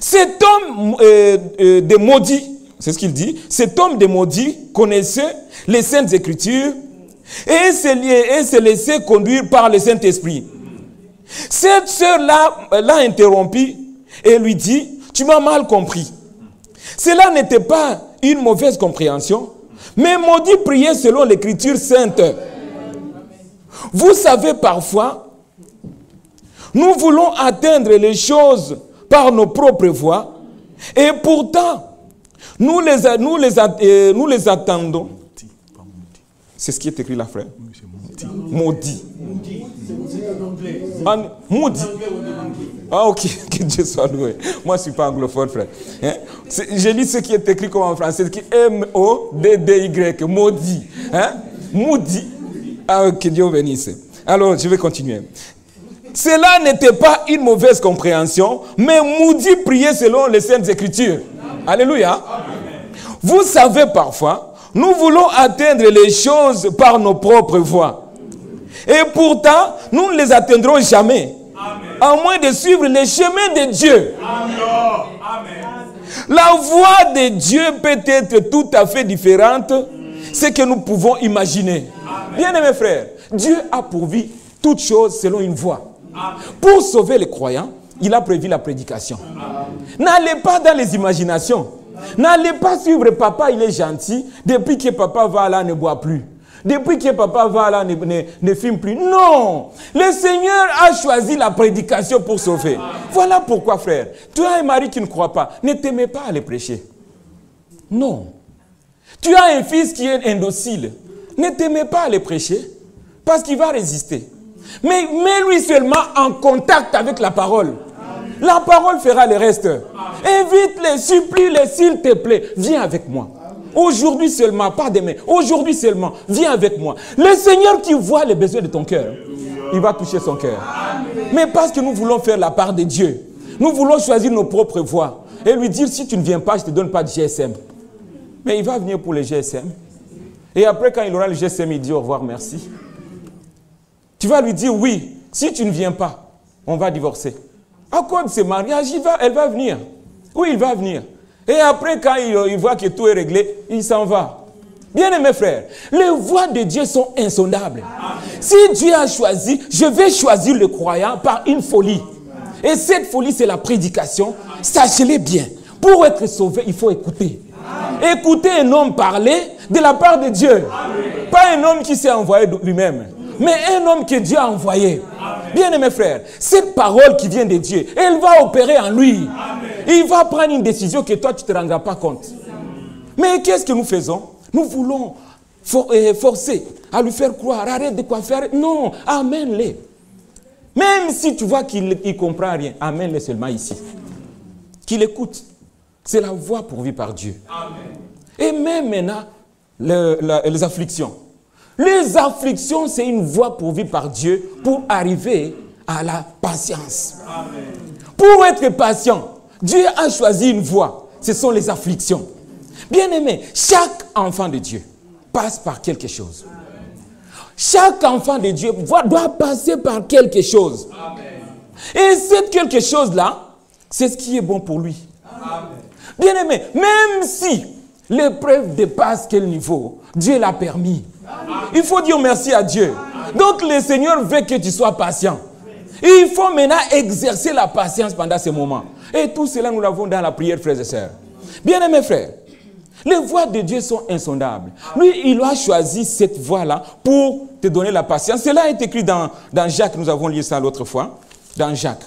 Cet homme de maudit, c'est ce qu'il dit, cet homme de maudit connaissait les Saintes Écritures et se laissait conduire par le Saint-Esprit. Cette sœur-là l'a interrompu et lui dit, tu m'as mal compris. Cela n'était pas une mauvaise compréhension, mais maudit prier selon l'Écriture sainte. Vous savez, parfois, nous voulons atteindre les choses par nos propres voies, et pourtant, nous les attendons. C'est ce qui est écrit là, frère. Maudit. Maudit. Ah, ok, que Dieu soit loué. Moi, je ne suis pas anglophone, frère. Hein? Je lis ce qui est écrit comme en français, qui est M-O-D-D-Y, maudit. Hein? Maudit. Ah, que Dieu bénisse. Alors, je vais continuer. Cela n'était pas une mauvaise compréhension, mais maudit prier selon les Saintes Écritures. Amen. Alléluia. Amen. Vous savez, parfois, nous voulons atteindre les choses par nos propres voies. Et pourtant, nous ne les atteindrons jamais. Amen. À moins de suivre les chemins de Dieu. Amen. La voie de Dieu peut être tout à fait différente de ce que nous pouvons imaginer. Bien-aimés frères, Dieu a pourvu toutes choses selon une voie. Amen. Pour sauver les croyants, il a prévu la prédication. N'allez pas dans les imaginations. N'allez pas suivre papa, il est gentil. Depuis que papa va là, ne boit plus. Depuis que papa va là, ne fume plus. Non! Le Seigneur a choisi la prédication pour sauver. Voilà pourquoi, frère, tu as un mari qui ne croit pas. Ne t'aimez pas à le prêcher. Non. Tu as un fils qui est indocile. Ne t'aimez pas à le prêcher parce qu'il va résister. Mais mets-lui seulement en contact avec la parole. La parole fera le reste. Invite-les, supplie-les, s'il te plaît. Viens avec moi. Aujourd'hui seulement, pas demain. Aujourd'hui seulement, viens avec moi. Le Seigneur qui voit les besoins de ton cœur, il va toucher son cœur. Mais parce que nous voulons faire la part de Dieu, nous voulons choisir nos propres voies et lui dire, si tu ne viens pas, je ne te donne pas de GSM. Mais il va venir pour le GSM. Et après, quand il aura le GSM, il dit au revoir, merci. Tu vas lui dire, oui, si tu ne viens pas, on va divorcer. À quoi de ce mariage, elle va venir. Oui, il va venir. Et après, quand il voit que tout est réglé, il s'en va. Bien-aimés frères, les voies de Dieu sont insondables. Si Dieu a choisi, je vais choisir le croyant par une folie. Et cette folie, c'est la prédication. Sachez-le bien. Pour être sauvé, il faut écouter. Écouter un homme parler de la part de Dieu. Pas un homme qui s'est envoyé lui-même, mais un homme que Dieu a envoyé. Bien-aimés frères, cette parole qui vient de Dieu, elle va opérer en lui. Il va prendre une décision que toi, tu ne te rendras pas compte. Mais qu'est-ce que nous faisons? Nous voulons forcer à lui faire croire. Arrête de quoi faire. Non, amène-les. Même si tu vois qu'il ne comprend rien, amène-les seulement ici. Qu'il écoute. C'est la voie pourvue par Dieu. Amen. Et même maintenant, les afflictions. Les afflictions, c'est une voie pourvue par Dieu pour arriver à la patience. Amen. Pour être patient, Dieu a choisi une voie. Ce sont les afflictions. Bien-aimé, chaque enfant de Dieu passe par quelque chose. Chaque enfant de Dieu doit passer par quelque chose. Amen. Et ce quelque chose-là, c'est ce qui est bon pour lui. Bien-aimé, même si l'épreuve dépasse quel niveau, Dieu l'a permis. Il faut dire merci à Dieu. Donc le Seigneur veut que tu sois patient. Et il faut maintenant exercer la patience pendant ce moment. Et tout cela, nous l'avons dans la prière, frères et sœurs. Bien-aimés frères, les voies de Dieu sont insondables. Lui, il a choisi cette voie-là pour te donner la patience. Cela est écrit dans Jacques, nous avons lu ça l'autre fois. Dans Jacques.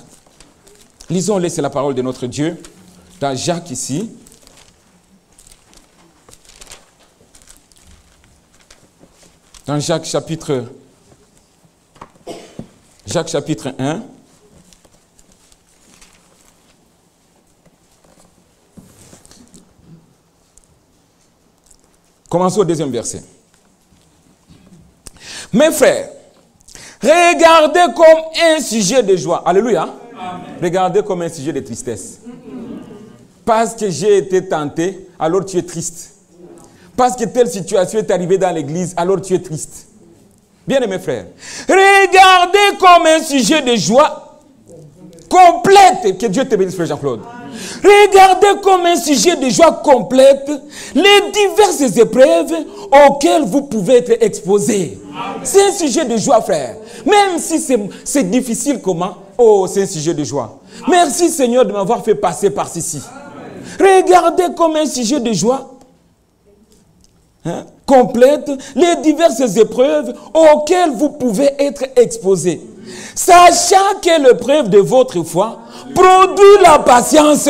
Lisons-le, c'est la parole de notre Dieu. Dans Jacques ici. Dans Jacques chapitre 1. Commençons au deuxième verset. Mes frères, regardez comme un sujet de joie. Alléluia. Amen. Regardez comme un sujet de tristesse. Parce que j'ai été tenté, alors tu es triste. Parce que telle situation est arrivée dans l'église, alors tu es triste. Bien aimés frères, regardez comme un sujet de joie complète. Que Dieu te bénisse, frère Jean-Claude. Regardez comme un sujet de joie complète les diverses épreuves auxquelles vous pouvez être exposés. C'est un sujet de joie, frère. Même si c'est difficile, comment? Oh, c'est un sujet de joie. Merci, Seigneur, de m'avoir fait passer par ceci. Regardez comme un sujet de joie complète les diverses épreuves auxquelles vous pouvez être exposés. Sachant que l'épreuve de votre foi produit la patience.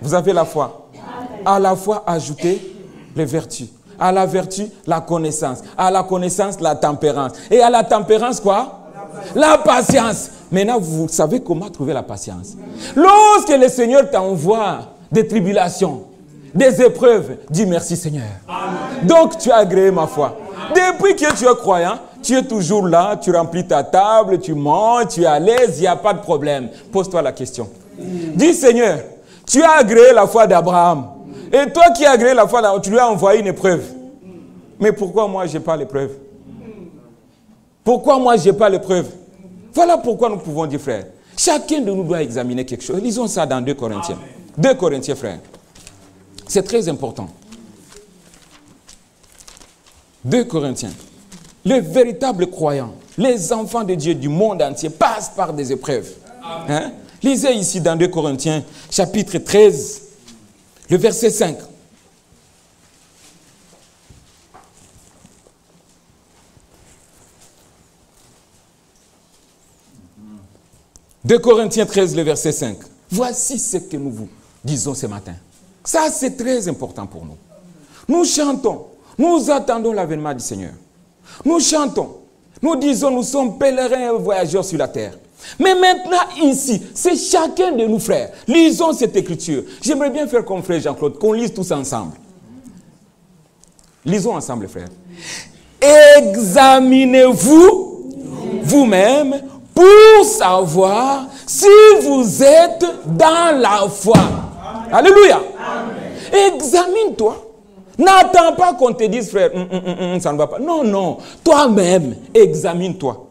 Vous avez la foi. À la foi, ajoutez les vertus. À la vertu, la connaissance. À la connaissance, la tempérance. Et à la tempérance, quoi? La patience. Maintenant, vous savez comment trouver la patience. Lorsque le Seigneur t'envoie des tribulations, des épreuves, dis merci Seigneur. Amen. Donc, tu as agréé ma foi. Depuis que tu es croyant, tu es toujours là, tu remplis ta table, tu manges, tu es à l'aise, il n'y a pas de problème. Pose-toi la question. Dis Seigneur, tu as agréé la foi d'Abraham. Et toi qui as agréé la foi d'Abraham, tu lui as envoyé une épreuve. Mais pourquoi moi je n'ai pas l'épreuve? Pourquoi moi je n'ai pas l'épreuve? Voilà pourquoi nous pouvons dire, frère, chacun de nous doit examiner quelque chose. Lisons ça dans 2 Corinthiens. 2 Corinthiens, frère. C'est très important. 2 Corinthiens. Les véritables croyants, les enfants de Dieu du monde entier passent par des épreuves. Hein? Lisez ici dans 2 Corinthiens, chapitre 13, le verset 5. « 2 Corinthiens 13, le verset 5. Voici ce que nous vous disons ce matin. » Ça, c'est très important pour nous. Nous chantons, nous attendons l'avènement du Seigneur. Nous chantons, nous disons, nous sommes pèlerins et voyageurs sur la terre. Mais maintenant, ici, c'est chacun de nous, frères. Lisons cette écriture. J'aimerais bien faire comme frère Jean-Claude, qu'on lise tous ensemble. Lisons ensemble, frères. Examinez-vous vous-même pour savoir si vous êtes dans la foi. Alléluia. Examine-toi. N'attends pas qu'on te dise, frère, ça ne va pas. Non, non. Toi-même, examine-toi.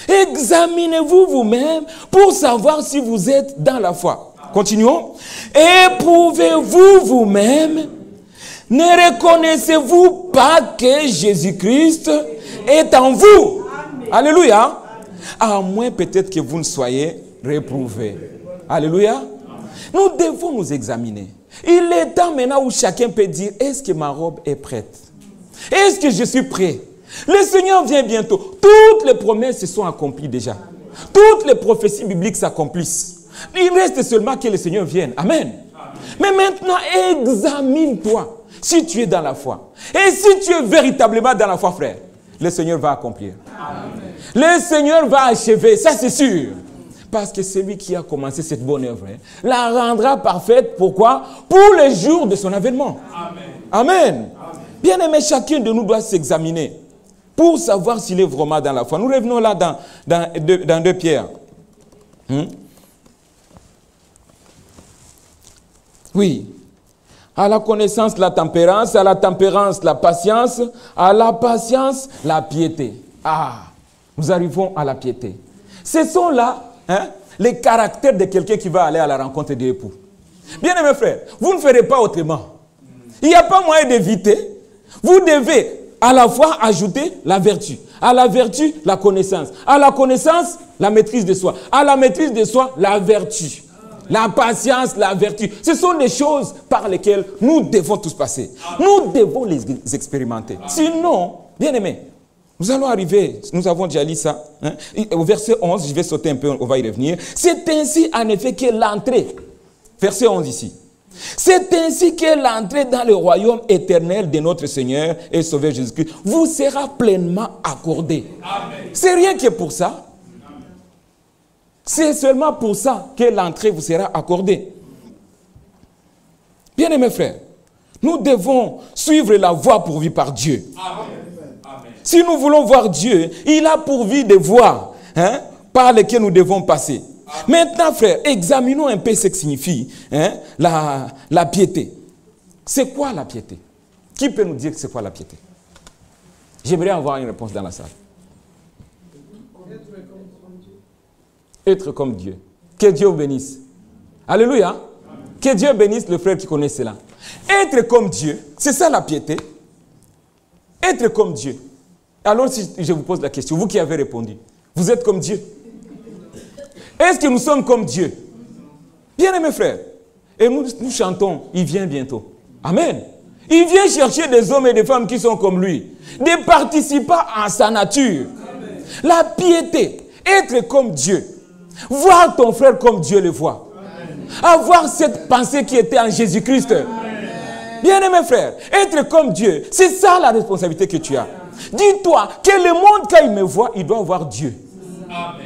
Examinez-vous vous-même pour savoir si vous êtes dans la foi. Continuons. Éprouvez-vous vous-même. Ne reconnaissez-vous pas que Jésus-Christ est en vous? Alléluia. À moins peut-être que vous ne soyez réprouvés. Alléluia. Nous devons nous examiner. Il est temps maintenant où chacun peut dire, est-ce que ma robe est prête? Est-ce que je suis prêt? Le Seigneur vient bientôt. Toutes les promesses se sont accomplies déjà. Toutes les prophéties bibliques s'accomplissent. Il reste seulement que le Seigneur vienne. Amen. Mais maintenant, examine-toi si tu es dans la foi. Et si tu es véritablement dans la foi, frère, le Seigneur va accomplir. Amen. Le Seigneur va achever, ça c'est sûr. Parce que celui qui a commencé cette bonne œuvre, la rendra parfaite. Pourquoi? Pour les jours de son avènement. Amen. Amen. Bien aimé, chacun de nous doit s'examiner pour savoir s'il est vraiment dans la foi. Nous revenons là dans 2 Pierre. Oui. À la connaissance, la tempérance. À la tempérance, la patience. À la patience, la piété. Ah, nous arrivons à la piété. Ce sont là les caractères de quelqu'un qui va aller à la rencontre de l'époux. Bien aimé frère, vous ne ferez pas autrement. Il n'y a pas moyen d'éviter. Vous devez à la fois ajouter la vertu. À la vertu, la connaissance. À la connaissance, la maîtrise de soi. À la maîtrise de soi, la vertu. La patience, la vertu. Ce sont des choses par lesquelles nous devons tous passer. Nous devons les expérimenter. Sinon, bien aimé, nous allons arriver, nous avons déjà lu ça. Au verset 11, je vais sauter un peu, on va y revenir. C'est ainsi en effet que l'entrée, verset 11 ici. C'est ainsi que l'entrée dans le royaume éternel de notre Seigneur et Sauveur Jésus-Christ vous sera pleinement accordée. C'est rien que pour ça. C'est seulement pour ça que l'entrée vous sera accordée. Bien aimés frères, nous devons suivre la voie pourvue par Dieu. Amen. Si nous voulons voir Dieu, il a pourvu des voies par lesquelles nous devons passer. Maintenant, frère, examinons un peu ce que signifie la piété. C'est quoi la piété? Qui peut nous dire c'est quoi la piété? J'aimerais avoir une réponse dans la salle. Être comme Dieu. Que Dieu vous bénisse. Alléluia. Amen. Que Dieu bénisse le frère qui connaît cela. Être comme Dieu, c'est ça la piété. Être comme Dieu. Alors si je vous pose la question, vous qui avez répondu, vous êtes comme Dieu? Est-ce que nous sommes comme Dieu? Bien aimés frères, et nous chantons, il vient bientôt. Amen. Il vient chercher des hommes et des femmes qui sont comme lui, des participants à sa nature. Amen. La piété, être comme Dieu, voir ton frère comme Dieu le voit. Amen. Avoir cette pensée qui était en Jésus-Christ. Bien aimés frères, être comme Dieu, c'est ça la responsabilité que tu as. Dis-toi que le monde, quand il me voit, il doit voir Dieu. Amen.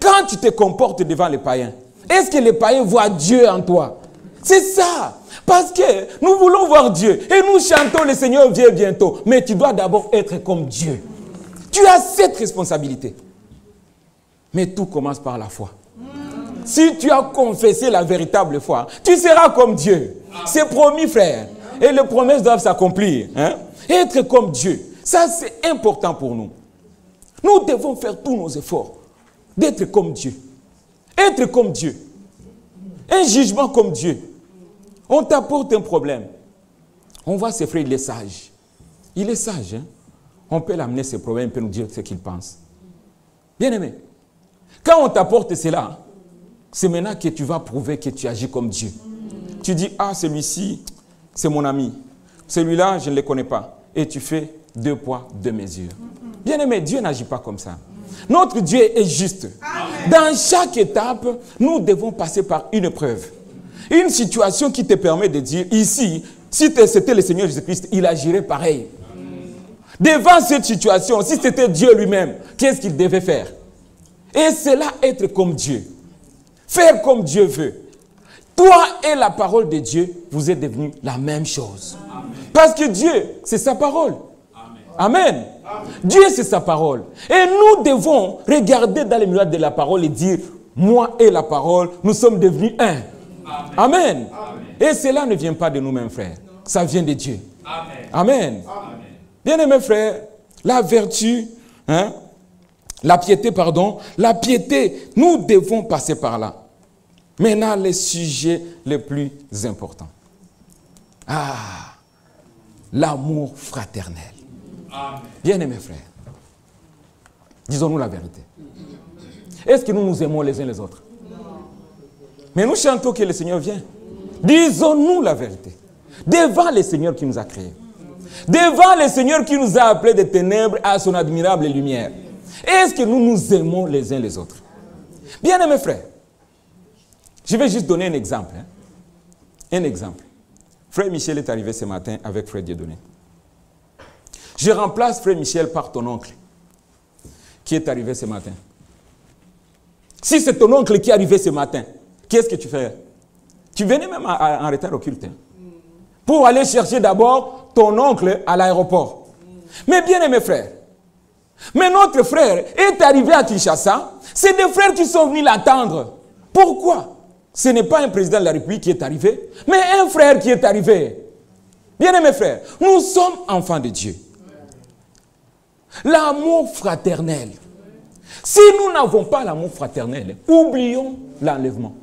Quand tu te comportes devant les païens, est-ce que les païens voient Dieu en toi? C'est ça. Parce que nous voulons voir Dieu. Et nous chantons le Seigneur vient bientôt. Mais tu dois d'abord être comme Dieu. Tu as cette responsabilité. Mais tout commence par la foi. Si tu as confessé la véritable foi, tu seras comme Dieu. C'est promis, frère. Et les promesses doivent s'accomplir. Être comme Dieu. Ça, c'est important pour nous. Nous devons faire tous nos efforts d'être comme Dieu. Être comme Dieu. Un jugement comme Dieu. On t'apporte un problème. On voit ses frères, il est sage. Il est sage. On peut l'amener ses problèmes, il peut nous dire ce qu'il pense. Bien aimé, quand on t'apporte cela, c'est maintenant que tu vas prouver que tu agis comme Dieu. Tu dis, ah, celui-ci, c'est mon ami. Celui-là, je ne le connais pas. Et tu fais 2 poids, 2 mesures. Bien aimé, Dieu n'agit pas comme ça. Notre Dieu est juste. Amen. Dans chaque étape, nous devons passer par une épreuve. Une situation qui te permet de dire, ici, si c'était le Seigneur Jésus-Christ, il agirait pareil. Amen. Devant cette situation, si c'était Dieu lui-même, qu'est-ce qu'il devait faire? Et c'est là être comme Dieu. Faire comme Dieu veut. Toi et la parole de Dieu, vous êtes devenus la même chose. Amen. Parce que Dieu, c'est sa parole. Amen. Amen. Dieu, c'est sa parole. Et nous devons regarder dans les miroirs de la parole et dire, moi et la parole, nous sommes devenus un. Amen. Amen. Amen. Et cela ne vient pas de nous-mêmes, frères. Ça vient de Dieu. Amen. Amen. Amen. Bien-aimés frères, la vertu, la piété, nous devons passer par là. Maintenant, les sujets les plus importants. Ah, l'amour fraternel. Bien-aimés frères, disons-nous la vérité. Est-ce que nous nous aimons les uns les autres? Mais nous chantons que le Seigneur vient. Disons-nous la vérité. Devant le Seigneur qui nous a créés. Devant le Seigneur qui nous a appelés des ténèbres à son admirable lumière. Est-ce que nous nous aimons les uns les autres? Bien-aimés frères, je vais juste donner un exemple. Un exemple. Frère Michel est arrivé ce matin avec Frère Dieudonné. Je remplace Frère Michel par ton oncle, qui est arrivé ce matin. Si c'est ton oncle qui est arrivé ce matin, qu'est-ce que tu fais? Tu venais même en retard au culte. Pour aller chercher d'abord ton oncle à l'aéroport. Mais bien aimé frère, mais notre frère est arrivé à Kinshasa. C'est des frères qui sont venus l'attendre. Pourquoi? Ce n'est pas un président de la République qui est arrivé, mais un frère qui est arrivé. Bien aimé frère, nous sommes enfants de Dieu. L'amour fraternel. Si nous n'avons pas l'amour fraternel, oublions l'enlèvement.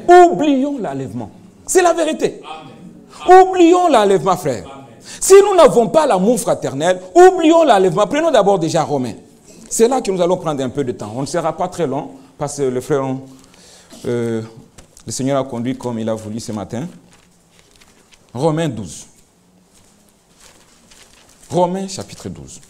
Oublions l'enlèvement. C'est la vérité. Amen. Oublions l'enlèvement, frère. Amen. Si nous n'avons pas l'amour fraternel, oublions l'enlèvement. Prenons d'abord déjà Romains. C'est là que nous allons prendre un peu de temps. On ne sera pas très long parce que le frère, le Seigneur a conduit comme il a voulu ce matin. Romains 12. Romains chapitre 12.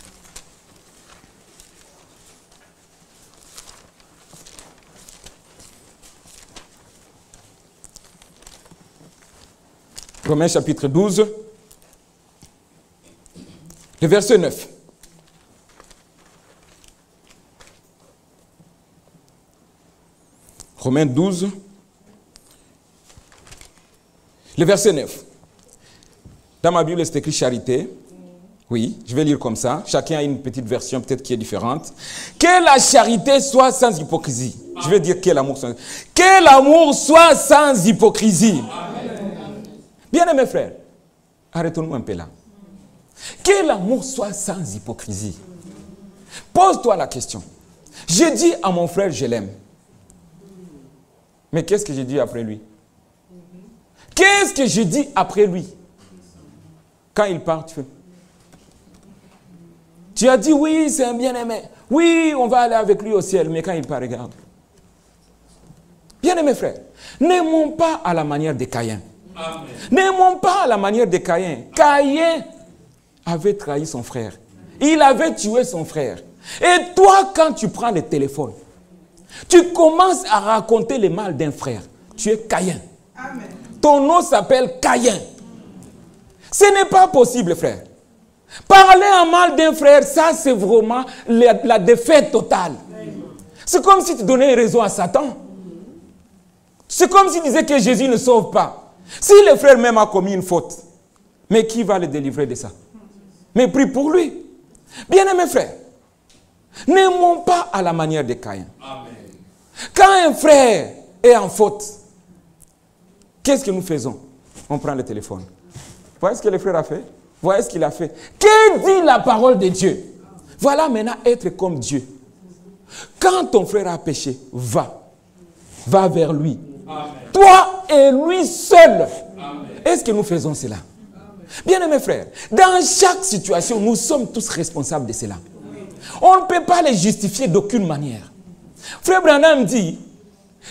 Romains chapitre 12, le verset 9. Romains 12, le verset 9. Dans ma Bible, c'est écrit charité. Oui, je vais lire comme ça. Chacun a une petite version peut-être qui est différente. Que la charité soit sans hypocrisie. Je vais dire que l'amour soit... Que l'amour soit sans hypocrisie. Bien aimé frère, arrêtons-nous un peu là. Que l'amour soit sans hypocrisie. Pose-toi la question. J'ai dit à mon frère, je l'aime. Mais qu'est-ce que j'ai dit après lui? Qu'est-ce que je dis après lui? Quand il part, tu as dit oui, c'est un bien-aimé. Oui, on va aller avec lui au ciel. Mais quand il part, regarde. Bien-aimé frère, n'aimons pas à la manière de Caïn. N'aimons pas à la manière de Caïn. Caïn avait trahi son frère. Il avait tué son frère. Et toi, quand tu prends le téléphone, tu commences à raconter le mal d'un frère. Tu es Caïn. Amen. Ton nom s'appelle Caïn. Ce n'est pas possible, frère. Parler en mal d'un frère, ça c'est vraiment la défaite totale. C'est comme si tu donnais raison à Satan. C'est comme si tu disais que Jésus ne sauve pas. Si le frère même a commis une faute, mais qui va le délivrer de ça? Mais prie pour lui. Bien-aimés frères, n'aimons pas à la manière de Caïn. Amen. Quand un frère est en faute, qu'est-ce que nous faisons? On prend le téléphone. Voyez ce que le frère a fait? Voyez ce qu'il a fait. Que dit la parole de Dieu? Voilà maintenant être comme Dieu. Quand ton frère a péché, va vers lui. Amen. Toi et lui seul. Est-ce que nous faisons cela? Bien-aimés frères, dans chaque situation, nous sommes tous responsables de cela. On ne peut pas les justifier d'aucune manière. Frère Branham dit,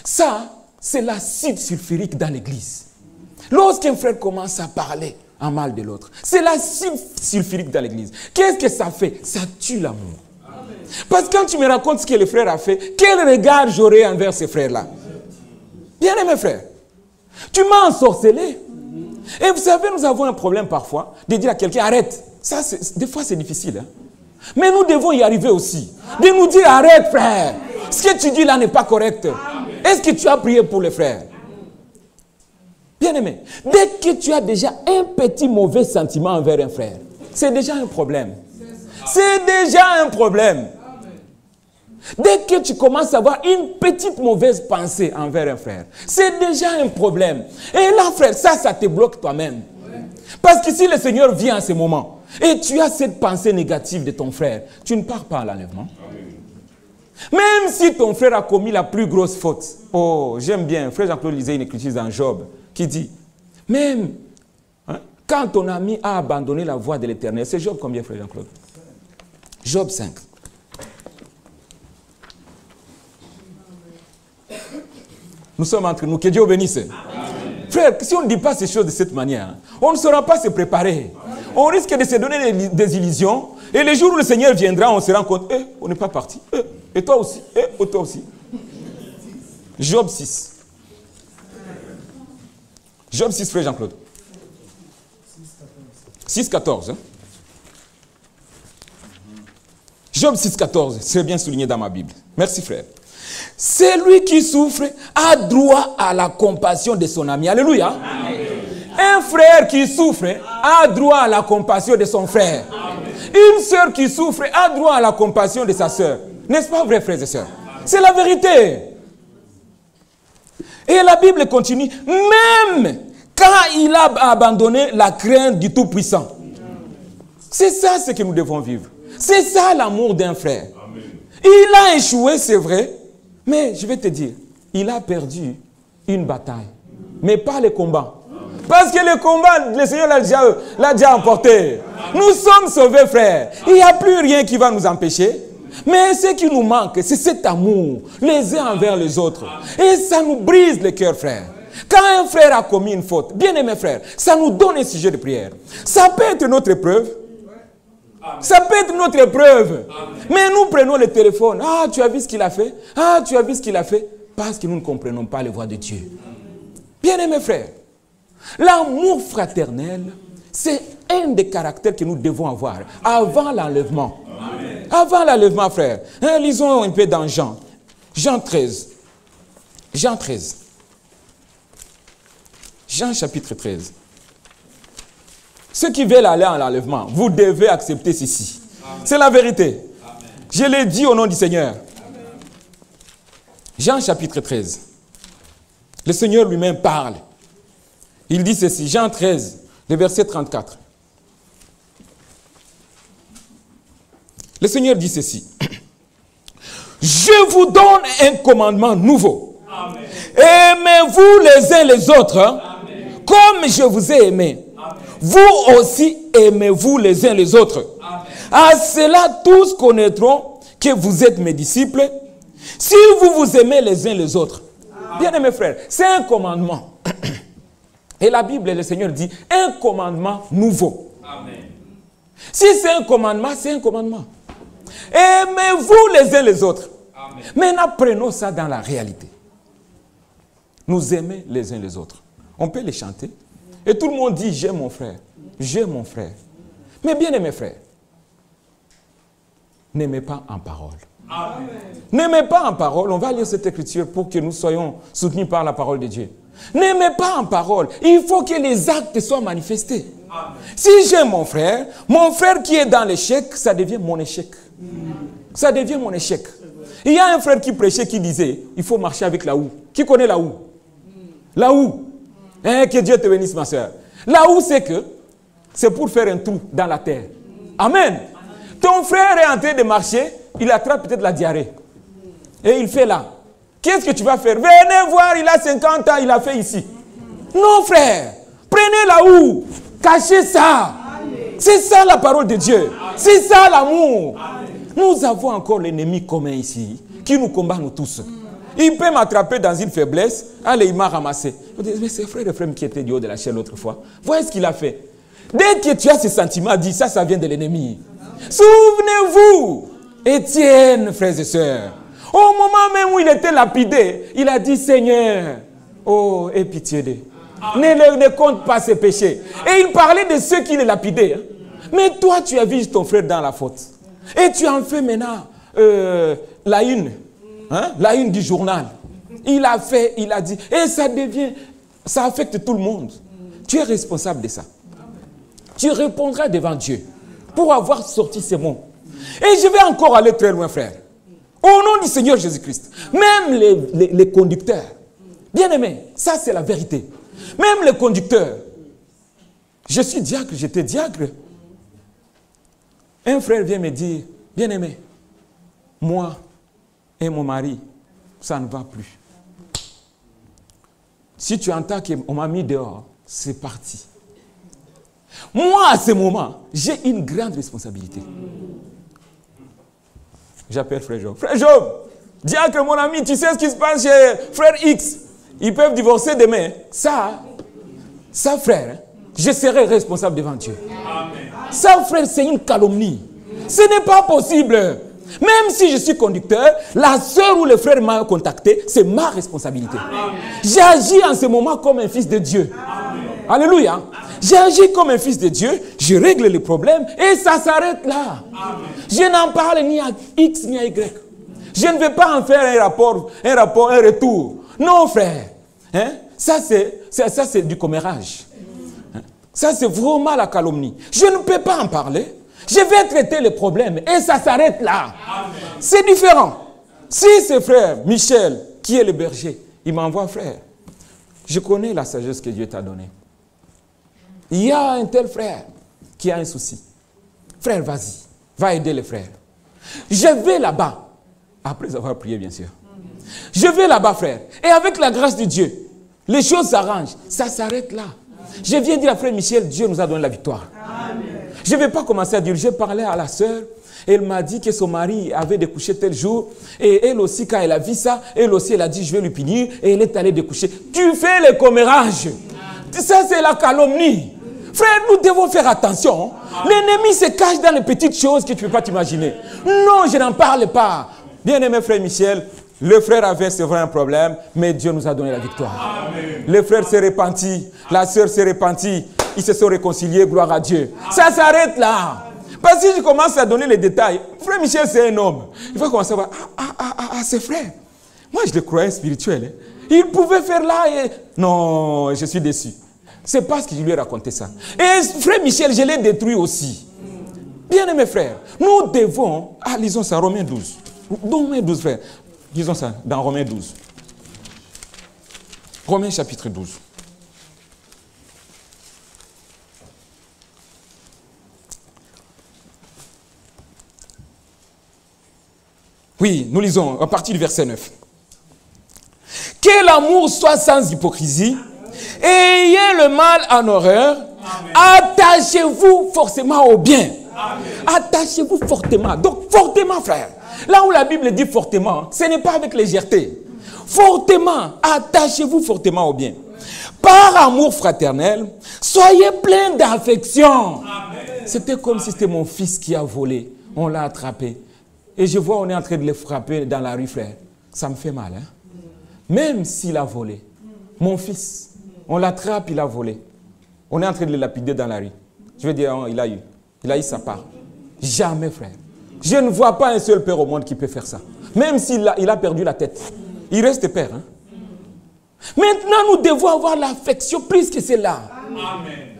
ça, c'est l'acide sulfurique dans l'église. Lorsqu'un frère commence à parler en mal de l'autre, c'est l'acide sulfurique dans l'église. Qu'est-ce que ça fait? Ça tue l'amour. Parce que quand tu me racontes ce que le frère a fait, quel regard j'aurai envers ce frère-là? Bien-aimé frère, tu m'as ensorcelé. Et vous savez, nous avons un problème parfois de dire à quelqu'un, arrête. Ça, des fois, c'est difficile. Hein? Mais nous devons y arriver aussi. De nous dire, arrête, frère. Ce que tu dis là n'est pas correct. Est-ce que tu as prié pour le frère? Bien-aimé, dès que tu as déjà un petit mauvais sentiment envers un frère, c'est déjà un problème. C'est déjà un problème. Dès que tu commences à avoir une petite mauvaise pensée envers un frère, c'est déjà un problème. Et là, frère, ça te bloque toi-même. Parce que si le Seigneur vient à ce moment, et tu as cette pensée négative de ton frère, tu ne pars pas à l'enlèvement. Même si ton frère a commis la plus grosse faute. Oh, j'aime bien, frère Jean-Claude lisait une écriture dans Job, qui dit, même quand ton ami a abandonné la voie de l'Éternel, c'est Job combien, frère Jean-Claude? Job 5. Nous sommes entre nous. Que Dieu bénisse. Amen. Frère, si on ne dit pas ces choses de cette manière, on ne saura pas se préparer. Amen. On risque de se donner des illusions. Et le jour où le Seigneur viendra, on se rend compte, on n'est pas parti. Et toi aussi. Et toi aussi. Job 6. Job 6, frère Jean-Claude. 6,14. Hein? Job 6,14. C'est bien souligné dans ma Bible. Merci, frère. Celui qui souffre a droit à la compassion de son ami. Alléluia. Amen. Un frère qui souffre a droit à la compassion de son frère. Amen. Une sœur qui souffre a droit à la compassion de sa sœur. N'est-ce pas vrai, frères et sœurs? C'est la vérité. Et la Bible continue, même quand il a abandonné la crainte du Tout-Puissant. C'est ça ce que nous devons vivre. C'est ça l'amour d'un frère. Amen. Il a échoué, c'est vrai, mais je vais te dire, il a perdu une bataille, mais pas le combat. Parce que le combat, le Seigneur l'a déjà emporté. Nous sommes sauvés, frères. Il n'y a plus rien qui va nous empêcher. Mais ce qui nous manque, c'est cet amour, les uns envers les autres. Et ça nous brise le cœur, frère. Quand un frère a commis une faute, bien aimé frère, ça nous donne un sujet de prière. Ça peut être notre épreuve. Ça peut être notre épreuve. Mais nous prenons le téléphone. Ah, tu as vu ce qu'il a fait? Ah, tu as vu ce qu'il a fait? Parce que nous ne comprenons pas les voix de Dieu. Bien aimé frère, l'amour fraternel, c'est un des caractères que nous devons avoir avant l'enlèvement. Avant l'enlèvement, frère. Lisons un peu dans Jean. Jean 13. Jean 13. Jean chapitre 13. Ceux qui veulent aller à l'enlèvement, vous devez accepter ceci. C'est la vérité. Amen. Je l'ai dit au nom du Seigneur. Amen. Jean chapitre 13. Le Seigneur lui-même parle. Il dit ceci, Jean 13, le verset 34. Le Seigneur dit ceci. Je vous donne un commandement nouveau. Aimez-vous les uns les autres, hein, comme je vous ai aimé. Amen. Vous aussi aimez-vous les uns les autres. Amen. À cela, tous connaîtront que vous êtes mes disciples, si vous vous aimez les uns les autres. Bien-aimés frères, c'est un commandement. Et la Bible, le Seigneur dit, un commandement nouveau. Amen. Si c'est un commandement, c'est un commandement. Aimez-vous les uns les autres. Amen. Maintenant, prenons ça dans la réalité. Nous aimer les uns les autres. On peut les chanter. Et tout le monde dit, j'aime mon frère. J'aime mon frère. Mais bien aimés frères, n'aimez pas en parole. N'aimez pas en parole. On va lire cette écriture pour que nous soyons soutenus par la parole de Dieu. N'aimez pas en parole. Il faut que les actes soient manifestés. Amen. Si j'aime mon frère qui est dans l'échec, ça devient mon échec. Ça devient mon échec. Il y a un frère qui prêchait, qui disait, il faut marcher avec la houe. Qui connaît la houe? La houe. Hein, que Dieu te bénisse, ma soeur. La houe, c'est pour faire un trou dans la terre. Amen. Ton frère est en train de marcher, il attrape peut-être la diarrhée. Et il fait là. Qu'est-ce que tu vas faire? Venez voir, il a 50 ans, il a fait ici. Non, frère. Prenez la houe. Cachez ça. C'est ça la parole de Dieu. C'est ça l'amour. Nous avons encore l'ennemi commun ici, qui nous combat nous tous. Il peut m'attraper dans une faiblesse. Allez, il m'a ramassé. Mais c'est frère et frère qui était du haut de la chaîne l'autre fois. Voyez ce qu'il a fait. Dès que tu as ce sentiment, dis ça vient de l'ennemi. Souvenez-vous, Étienne, frères et sœurs, au moment même où il était lapidé, il a dit, Seigneur, oh, aie pitié d'eux. Ne compte pas ses péchés. Et il parlait de ceux qui les lapidaient. Mais toi, tu as vu ton frère dans la faute. Et tu en fais maintenant la une. Hein? La une du journal. Il a fait, il a dit. Et ça affecte tout le monde. Tu es responsable de ça. Tu répondras devant Dieu pour avoir sorti ces mots. Et je vais encore aller très loin, frère. Au nom du Seigneur Jésus-Christ. Même les conducteurs. Bien-aimés, ça c'est la vérité. Même les conducteurs. Je suis diacre, j'étais diacre. Un frère vient me dire, bien-aimé, moi et mon mari, ça ne va plus. Si tu entends qu'on m'a mis dehors, c'est parti. Moi, à ce moment, j'ai une grande responsabilité. J'appelle frère Job. Frère Job, diacre, mon ami, tu sais ce qui se passe chez frère X. Ils peuvent divorcer demain. Ça, frère, je serai responsable devant Dieu. Amen. Ça, frère, c'est une calomnie. Ce n'est pas possible. Même si je suis conducteur, la soeur ou le frère m'a contacté, c'est ma responsabilité. J'agis en ce moment comme un fils de Dieu. Amen. Alléluia. J'agis comme un fils de Dieu, je règle les problèmes et ça s'arrête là. Amen. Je n'en parle ni à X ni à Y. Je ne vais pas en faire un retour. Non, frère. Hein? Ça, c'est du commérage. Hein? Ça, c'est vraiment la calomnie. Je ne peux pas en parler. Je vais traiter le problème et ça s'arrête là. C'est différent. Si c'est frère Michel, qui est le berger, il m'envoie frère. Je connais la sagesse que Dieu t'a donnée. Il y a un tel frère qui a un souci. Frère, vas-y, va aider les frères. Je vais là-bas, après avoir prié bien sûr. Je vais là-bas, frère, et avec la grâce de Dieu, les choses s'arrangent. Ça s'arrête là. Je viens dire à frère Michel, Dieu nous a donné la victoire. Amen. Je ne vais pas commencer à dire, j'ai parlé à la sœur, elle m'a dit que son mari avait découché tel jour, et elle aussi, quand elle a vu ça, elle aussi, elle a dit, je vais lui punir, et elle est allée découcher. Tu fais les commérages. Ça, c'est la calomnie. Frère, nous devons faire attention. L'ennemi se cache dans les petites choses que tu ne peux pas t'imaginer. Non, je n'en parle pas. Bien-aimé frère Michel, le frère avait, c'est vrai, un problème, mais Dieu nous a donné la victoire. Amen. Le frère s'est repenti, la sœur s'est repentie, ils se sont réconciliés, gloire à Dieu. Amen. Ça s'arrête là. Parce que si je commence à donner les détails, frère Michel, c'est un homme. Il va commencer à voir, c'est frère. Moi, je le croyais spirituel. Hein. Il pouvait faire là et... Non, je suis déçu. C'est parce que je lui ai raconté ça. Et frère Michel, je l'ai détruit aussi. Bien-aimés frères, nous devons... lisons ça, Romains 12. Romains 12, frère. Disons ça, dans Romains 12. Romains chapitre 12. Oui, nous lisons à partir du verset 9. Que l'amour soit sans hypocrisie, ayez le mal en horreur, attachez-vous forcément au bien. Attachez-vous fortement. Donc, fortement, frère. Là où la Bible dit fortement, ce n'est pas avec légèreté. Fortement, attachez-vous fortement au bien. Par amour fraternel, soyez pleins d'affection. C'était comme si c'était mon fils qui a volé. On l'a attrapé. Et je vois, on est en train de le frapper dans la rue, frère. Ça me fait mal, hein? Même s'il a volé. Mon fils, on l'attrape, il a volé. On est en train de le lapider dans la rue. Je veux dire, il a eu sa part. Jamais, frère. Je ne vois pas un seul père au monde qui peut faire ça. Même s'il a perdu la tête. Il reste père. Hein? Maintenant, nous devons avoir l'affection plus que cela. Amen.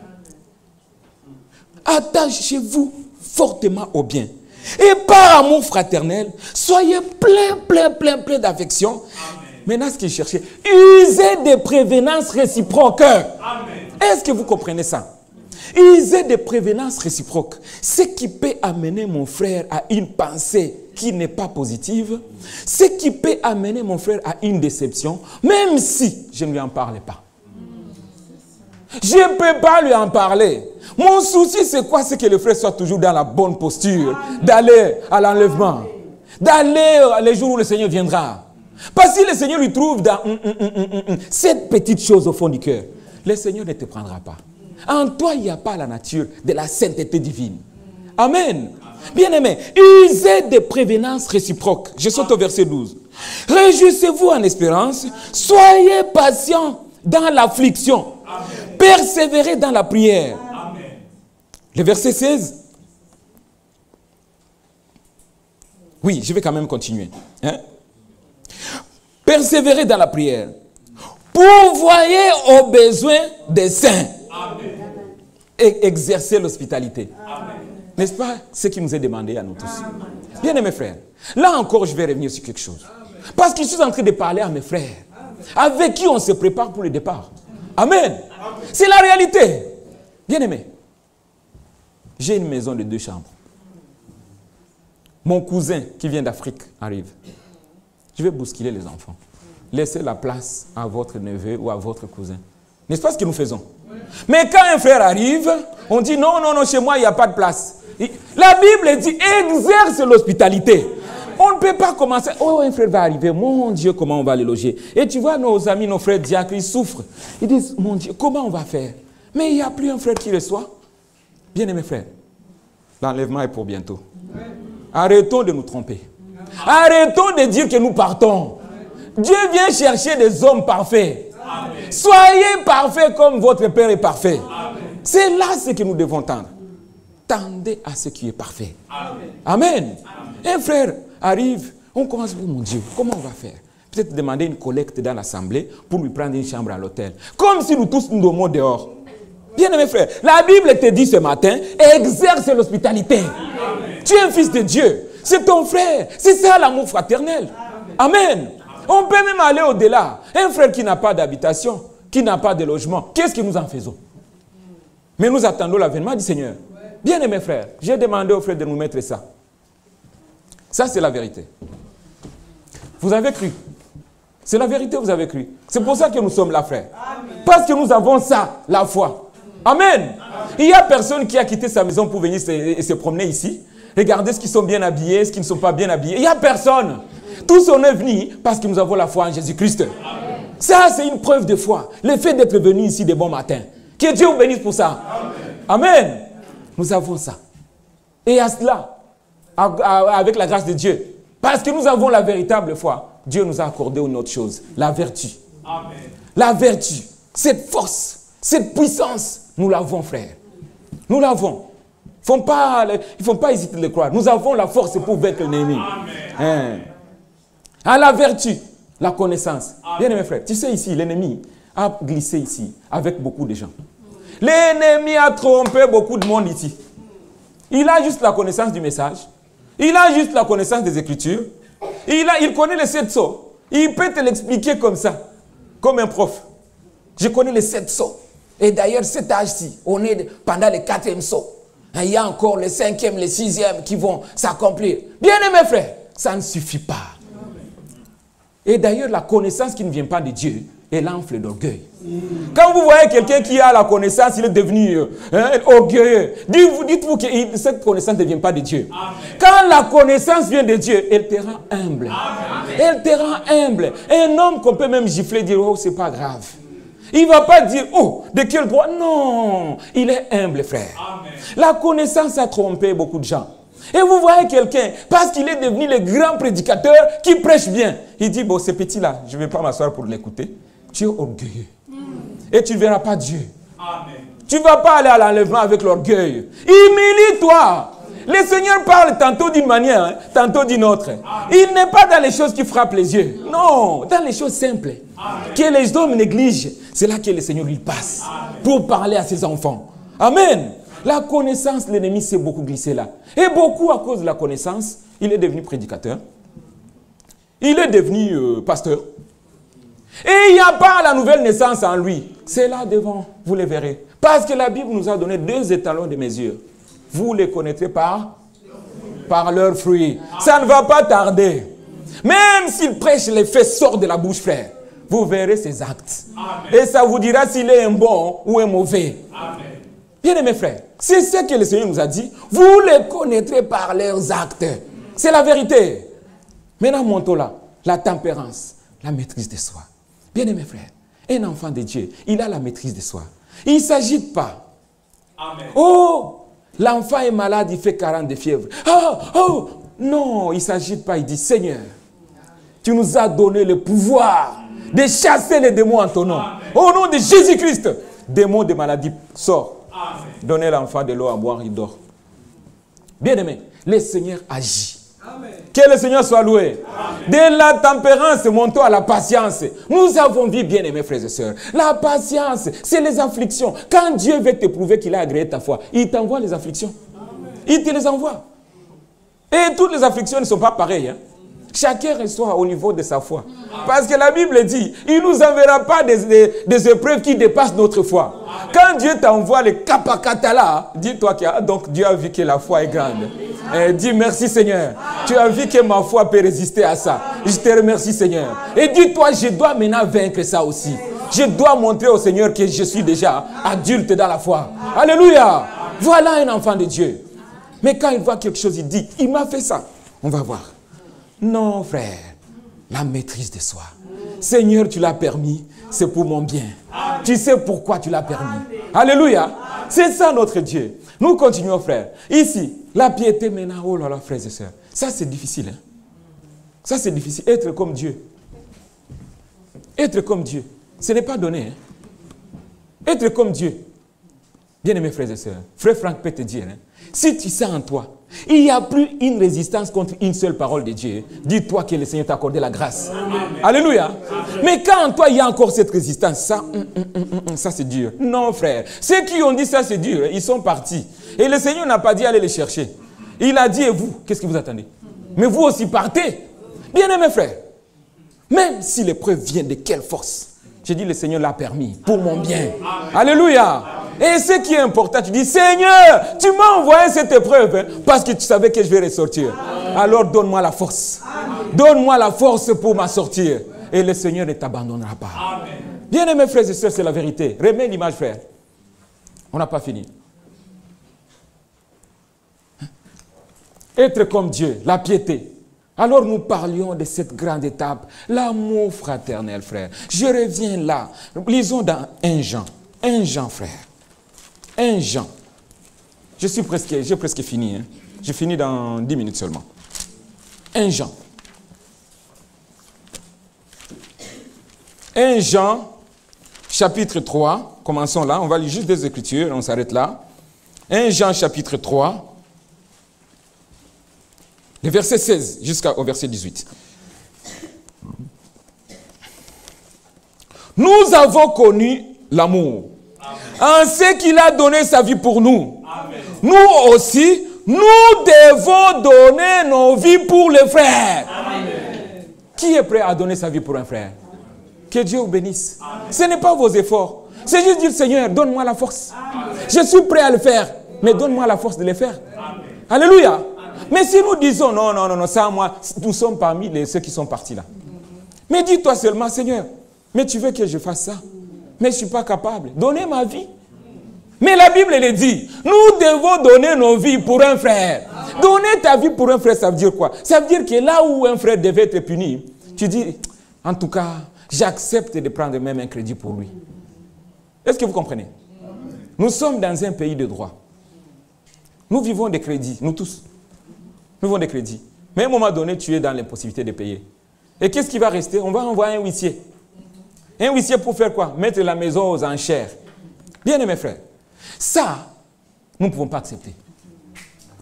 Attachez-vous fortement au bien. Et par amour fraternel, soyez plein d'affection. Maintenant, ce qu'il cherchait, usez des prévenances réciproques. Est-ce que vous comprenez ça? Usez des prévenances réciproques. Ce qui peut amener mon frère à une pensée qui n'est pas positive, ce qui peut amener mon frère à une déception, même si je ne lui en parle pas. Je ne peux pas lui en parler. Mon souci, c'est quoi? C'est que le frère soit toujours dans la bonne posture, d'aller à l'enlèvement, d'aller les jours où le Seigneur viendra. Parce que si le Seigneur lui trouve dans cette petite chose au fond du cœur, le Seigneur ne te prendra pas. En toi, il n'y a pas la nature de la sainteté divine. Amen. Bien-aimés, usez des prévenances réciproques. Je saute au verset 12. Réjouissez-vous en espérance, soyez patients dans l'affliction, persévérez dans la prière. Amen. Le verset 16. Oui, je vais quand même continuer. Hein? Persévérez dans la prière. Pourvoyez aux besoins des saints. Amen. Et exercez l'hospitalité. N'est-ce pas ce qui nous est demandé à nous tous? Bien aimés frères, là encore je vais revenir sur quelque chose. Parce que je suis en train de parler à mes frères, avec qui on se prépare pour le départ. Amen. C'est la réalité. Bien aimé, j'ai une maison de 2 chambres. Mon cousin qui vient d'Afrique arrive. Je vais bousculer les enfants. Laissez la place à votre neveu ou à votre cousin. N'est-ce pas ce que nous faisons? Mais quand un frère arrive, on dit non, chez moi il n'y a pas de place. La Bible dit exerce l'hospitalité. On ne peut pas commencer. Oh, un frère va arriver. Mon Dieu, comment on va le loger? Et tu vois, nos amis, nos frères diacres, ils souffrent. Ils disent, mon Dieu, comment on va faire? Mais il n'y a plus un frère qui reçoit. Bien aimé frère, l'enlèvement est pour bientôt. Arrêtons de nous tromper. Arrêtons de dire que nous partons. Dieu vient chercher des hommes parfaits. Amen. Soyez parfaits comme votre Père est parfait. C'est là ce que nous devons tendre. Tendez à ce qui est parfait. Amen. Amen. Un frère arrive, On commence, oh mon Dieu, comment on va faire? Peut-être demander une collecte dans l'assemblée pour lui prendre une chambre à l'hôtel. Comme si nous tous nous dormions dehors. Bien-aimés frères, la Bible te dit ce matin, exerce l'hospitalité. Tu es un fils de Dieu. C'est ton frère. C'est ça l'amour fraternel. Amen. On peut même aller au-delà. Un frère qui n'a pas d'habitation, qui n'a pas de logement, qu'est-ce que nous en faisons? Mais nous attendons l'avènement du Seigneur. Bien-aimés frères, j'ai demandé aux frères de nous mettre ça. Ça, c'est la vérité. Vous avez cru. C'est la vérité, vous avez cru. C'est pour ça que nous sommes là, frères. Parce que nous avons ça, la foi. Amen. Il n'y a personne qui a quitté sa maison pour venir se promener ici. Regardez ce qui sont bien habillés, ce qui ne sont pas bien habillés. Il n'y a personne. Tous on est venus parce que nous avons la foi en Jésus-Christ. Ça, c'est une preuve de foi. Le fait d'être venu ici de bon matin. Que Dieu vous bénisse pour ça. Amen. Nous avons ça. Et à cela, avec la grâce de Dieu, parce que nous avons la véritable foi, Dieu nous a accordé une autre chose, la vertu. Amen. La vertu, cette force, cette puissance, nous l'avons, frère. Nous l'avons. Il ne faut pas hésiter de le croire. Nous avons la force pour vaincre l'ennemi. Hein. À la vertu, la connaissance. Bien mes frères, tu sais ici, l'ennemi a glissé ici avec beaucoup de gens. L'ennemi a trompé beaucoup de monde ici. Il a juste la connaissance du message. Il a juste la connaissance des Écritures. Il connaît les 7 sceaux. Il peut te l'expliquer comme ça, comme un prof. Je connais les 7 sceaux. Et d'ailleurs, cet âge-ci, on est pendant le 4e sceau. Il y a encore le 5e, le 6e qui vont s'accomplir. Bien aimés frères, ça ne suffit pas. Et d'ailleurs, la connaissance qui ne vient pas de Dieu est l'enfle d'orgueil. Quand vous voyez quelqu'un qui a la connaissance, il est devenu orgueilleux. Dites-vous que cette connaissance ne vient pas de Dieu. Amen. Quand la connaissance vient de Dieu, elle te rend humble. Amen. Elle te rend humble. Un homme qu'on peut même gifler, dire, oh, c'est pas grave. Il ne va pas dire, oh, de quel droit? Non, il est humble, frère. Amen. La connaissance a trompé beaucoup de gens. Et vous voyez quelqu'un, parce qu'il est devenu le grand prédicateur qui prêche bien. Il dit, bon, ce petit-là, je ne vais pas m'asseoir pour l'écouter. Tu es orgueilleux. Et tu ne verras pas Dieu. Amen. Tu ne vas pas aller à l'enlèvement avec l'orgueil. Humilie-toi. Le Seigneur parle tantôt d'une manière, hein, tantôt d'une autre. Amen. Il n'est pas dans les choses qui frappent les yeux. Non, dans les choses simples. Amen. Que les hommes négligent. C'est là que le Seigneur lui passe. Amen. Pour parler à ses enfants. Amen. La connaissance, l'ennemi s'est beaucoup glissé là. Et beaucoup, à cause de la connaissance, il est devenu prédicateur. Il est devenu pasteur. Et il n'y a pas la nouvelle naissance en lui. C'est là devant, vous le verrez. Parce que la Bible nous a donné 2 étalons de mesure. Vous les connaîtrez par leurs fruits. Ça ne va pas tarder. Même s'il prêche, les faits sortent de la bouche, frère. Vous verrez ses actes. Amen. Et ça vous dira s'il est un bon ou un mauvais. Amen. Bien aimés frères, c'est ce que le Seigneur nous a dit. Vous les connaîtrez par leurs actes. C'est la vérité. Maintenant, montons là. La tempérance, la maîtrise de soi. Bien aimés frères, un enfant de Dieu, il a la maîtrise de soi. Il ne s'agite pas. Amen. Oh, l'enfant est malade, il fait 40 de fièvre. Oh, non, il ne s'agite pas. Il dit, Seigneur, tu nous as donné le pouvoir de chasser les démons en ton nom. Amen. Au nom de Jésus-Christ, démons de maladie, sort. Amen. Donnez l'enfant de l'eau à boire, il dort. Bien aimé, le Seigneur agit. Amen. Que le Seigneur soit loué. Amen. De la tempérance, montons à la patience. Nous avons vu, bien aimés frères et sœurs, la patience, c'est les afflictions. Quand Dieu veut te prouver qu'il a agréé ta foi, il t'envoie les afflictions. Amen. Il te les envoie. Et toutes les afflictions ne sont pas pareilles. Hein? Chacun reçoit au niveau de sa foi. Parce que la Bible dit, il ne nous enverra pas des épreuves qui dépassent notre foi. Quand Dieu t'envoie les kapakatala, dis-toi que donc Dieu a vu que la foi est grande. Et dis merci Seigneur. Tu as vu que ma foi peut résister à ça. Je te remercie Seigneur. Et dis-toi, je dois maintenant vaincre ça aussi. Je dois montrer au Seigneur que je suis déjà adulte dans la foi. Alléluia. Voilà un enfant de Dieu. Mais quand il voit quelque chose, il dit, il m'a fait ça. On va voir. Non, frère, la maîtrise de soi. Seigneur, tu l'as permis, c'est pour mon bien. Amen. Tu sais pourquoi tu l'as permis. Amen. Alléluia. C'est ça notre Dieu. Nous continuons, frère. Ici, la piété maintenant, oh là là, frères et sœurs. Ça, c'est difficile. Hein? Ça, c'est difficile. Être comme Dieu. Être comme Dieu. Ce n'est pas donné. Hein? Être comme Dieu. Bien-aimés frères et sœurs, frère Franck peut te dire, hein, si tu sens en toi, il n'y a plus une résistance contre une seule parole de Dieu, dis-toi que le Seigneur t'a accordé la grâce. Amen. Alléluia. Amen. Mais quand en toi il y a encore cette résistance, ça c'est dur. Non frère, ceux qui ont dit ça c'est dur, ils sont partis. Et le Seigneur n'a pas dit allez les chercher. Il a dit et vous, qu'est-ce que vous attendez? Mais vous aussi partez. Bien-aimés frères, même si l'épreuve vient de quelle force, j'ai dit le Seigneur l'a permis pour mon bien. Amen. Alléluia. Et ce qui est important, tu dis, Seigneur, tu m'as envoyé cette épreuve hein, parce que tu savais que je vais ressortir. Amen. Alors donne-moi la force. Donne-moi la force pour m'en sortir. Et le Seigneur ne t'abandonnera pas. Amen. Bien aimés frères et sœurs, c'est la vérité. Remets l'image frère. On n'a pas fini. Être comme Dieu, la piété. Alors nous parlions de cette grande étape, l'amour fraternel frère. Je reviens là. Lisons dans 1 Jean. 1 Jean frère. 1 Jean. J'ai presque fini. Hein. J'ai fini dans 10 minutes seulement. 1 Jean. 1 Jean, chapitre 3. Commençons là. On va lire juste des Écritures. On s'arrête là. 1 Jean, chapitre 3. Le verset 16 jusqu'au verset 18. Nous avons connu l'amour. En ce qu'il a donné sa vie pour nous. Amen. Nous aussi, nous devons donner nos vies pour les frères. Amen. Qui est prêt à donner sa vie pour un frère? Que Dieu vous bénisse. Amen. Ce n'est pas vos efforts. C'est juste dire, Seigneur, donne-moi la force. Amen. Je suis prêt à le faire, mais donne-moi la force de le faire. Amen. Alléluia. Amen. Mais si nous disons, non, ça, moi, nous sommes parmi ceux qui sont partis là. Mais dis-toi seulement, Seigneur, mais tu veux que je fasse ça? Mais je ne suis pas capable. Donnez ma vie. Mais la Bible, elle dit, nous devons donner nos vies pour un frère. Donner ta vie pour un frère, ça veut dire quoi? Ça veut dire que là où un frère devait être puni, tu dis, en tout cas, j'accepte de prendre même un crédit pour lui. Est-ce que vous comprenez? Nous sommes dans un pays de droit. Nous vivons des crédits, nous tous. Nous vivons des crédits. Mais à un moment donné, tu es dans l'impossibilité de payer. Et qu'est-ce qui va rester? On va envoyer un huissier. Un huissier pour faire quoi? Mettre la maison aux enchères. Bien aimés frères, ça, nous ne pouvons pas accepter.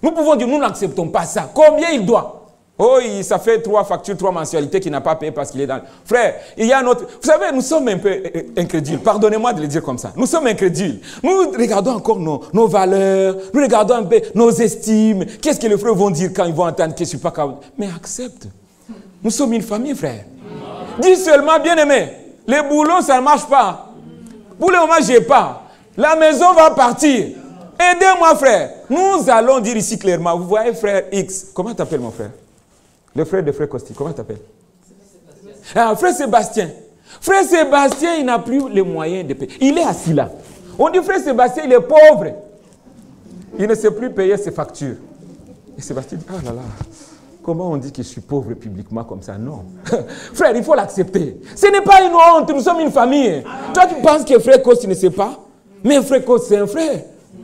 Nous pouvons dire, nous n'acceptons pas ça. Combien il doit? Oh, ça fait 3 factures, 3 mensualités qu'il n'a pas payé parce qu'il est dans... Frère, il y a notre... Vous savez, nous sommes un peu incrédules. Pardonnez-moi de le dire comme ça. Nous sommes incrédules. Nous regardons encore nos valeurs. Nous regardons un peu nos estimes. Qu'est-ce que les frères vont dire quand ils vont entendre que je ne suis pas capable? Mais accepte. Nous sommes une famille, frère. Dis seulement, bien aimé. Les boulots, ça ne marche pas. Pour le moment, je n'ai pas. La maison va partir. Aidez-moi, frère. Nous allons dire ici clairement. Vous voyez, frère X. Comment t'appelles, mon frère? Le frère de frère Costi. Comment t'appelles? Frère Sébastien. Frère Sébastien, il n'a plus les moyens de payer. Il est assis là. On dit, frère Sébastien, il est pauvre. Il ne sait plus payer ses factures. Et Sébastien dit, ah là là. Comment on dit que je suis pauvre publiquement comme ça? Non. Frère, il faut l'accepter. Ce n'est pas une honte, nous sommes une famille. Toi, tu penses que frère Coste, tu ne sais pas? Mais frère Coste, c'est un frère.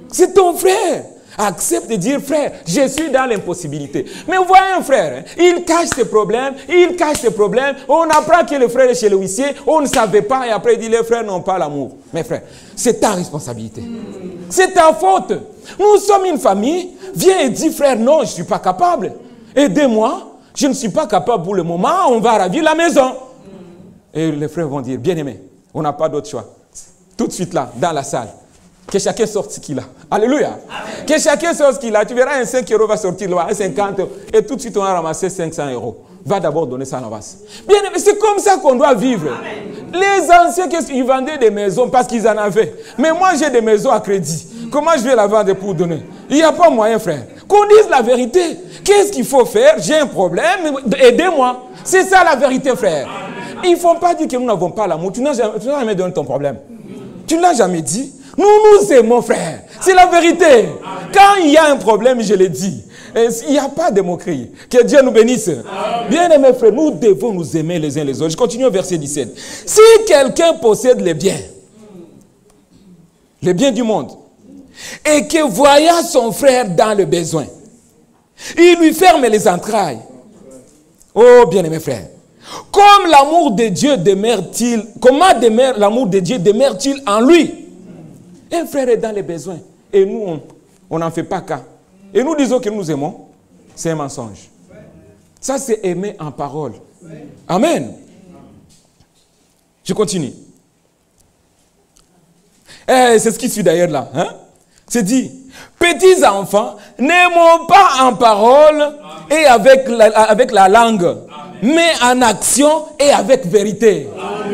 C'est ton frère. Accepte de dire, frère, je suis dans l'impossibilité. Mais vous voyez un frère, hein, il cache ses problèmes, On apprend que le frère est chez le huissier, on ne savait pas, et après il dit, les frères n'ont pas l'amour. Mais frère, c'est ta responsabilité. C'est ta faute. Nous sommes une famille. Viens et dis, frère, non, je ne suis pas capable. Aidez-moi, je ne suis pas capable pour le moment, on va ravir la maison. Et les frères vont dire, bien aimé, on n'a pas d'autre choix. Tout de suite là, dans la salle, que chacun sorte ce qu'il a. Alléluia. Amen. Que chacun sorte ce qu'il a. Tu verras, un 5 € va sortir là, un 50 €, et tout de suite on va ramasser 500 €. Va d'abord donner ça à l'avance. Bien aimé, c'est comme ça qu'on doit vivre. Amen. Les anciens, ils vendaient des maisons parce qu'ils en avaient. Mais moi, j'ai des maisons à crédit. Comment je vais la vendre pour donner? Il n'y a pas moyen, frère. Qu'on dise la vérité. Qu'est-ce qu'il faut faire? J'ai un problème, aidez-moi. C'est ça la vérité, frère. Il ne faut pas dire que nous n'avons pas l'amour. Tu n'as jamais donné ton problème. Tu ne l'as jamais dit. Nous nous aimons, frère. C'est la vérité. Quand il y a un problème, je le dis. Il n'y a pas de moquerie. Que Dieu nous bénisse. Bien aimés, frères, nous devons nous aimer les uns les autres. Je continue au verset 17. Si quelqu'un possède les biens du monde, et que voyant son frère dans le besoin, il lui ferme les entrailles. Oh, bien-aimé frère, comme l'amour de Dieu demeure-t-il, comment l'amour de Dieu demeure-t-il en lui? Un frère est dans les besoins. Et nous, on n'en fait pas cas. Et nous disons que nous aimons. C'est un mensonge. Ça, c'est aimer en parole. Amen. Je continue. C'est ce qui suit d'ailleurs là. Hein? C'est dit, petits enfants, n'aimons pas en parole et avec la langue, mais en action et avec vérité.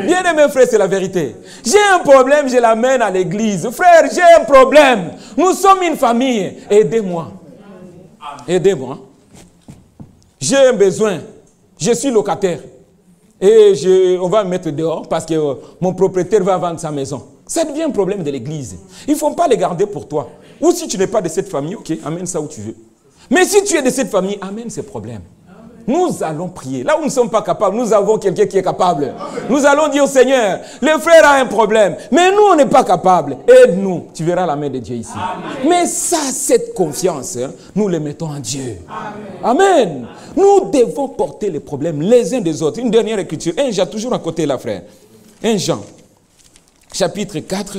Bien aimé frère, c'est la vérité. J'ai un problème, je l'amène à l'église. Frère, j'ai un problème. Nous sommes une famille. Aidez-moi. Aidez-moi. J'ai un besoin. Je suis locataire. Et on va me mettre dehors parce que mon propriétaire va vendre sa maison. Ça devient un problème de l'église. Il ne faut pas les garder pour toi. Ou si tu n'es pas de cette famille, ok, amène ça où tu veux. Mais si tu es de cette famille, amène ces problèmes. Nous allons prier. Là où nous ne sommes pas capables, nous avons quelqu'un qui est capable. Amen. Nous allons dire au Seigneur, le frère a un problème, mais nous, on n'est pas capables. Aide-nous. Tu verras la main de Dieu ici. Amen. Mais ça, cette confiance, nous le mettons en Dieu. Amen. Amen. Nous devons porter les problèmes les uns des autres. Une dernière écriture. 1 Jean, toujours à côté là, frère. 1 Jean, chapitre 4,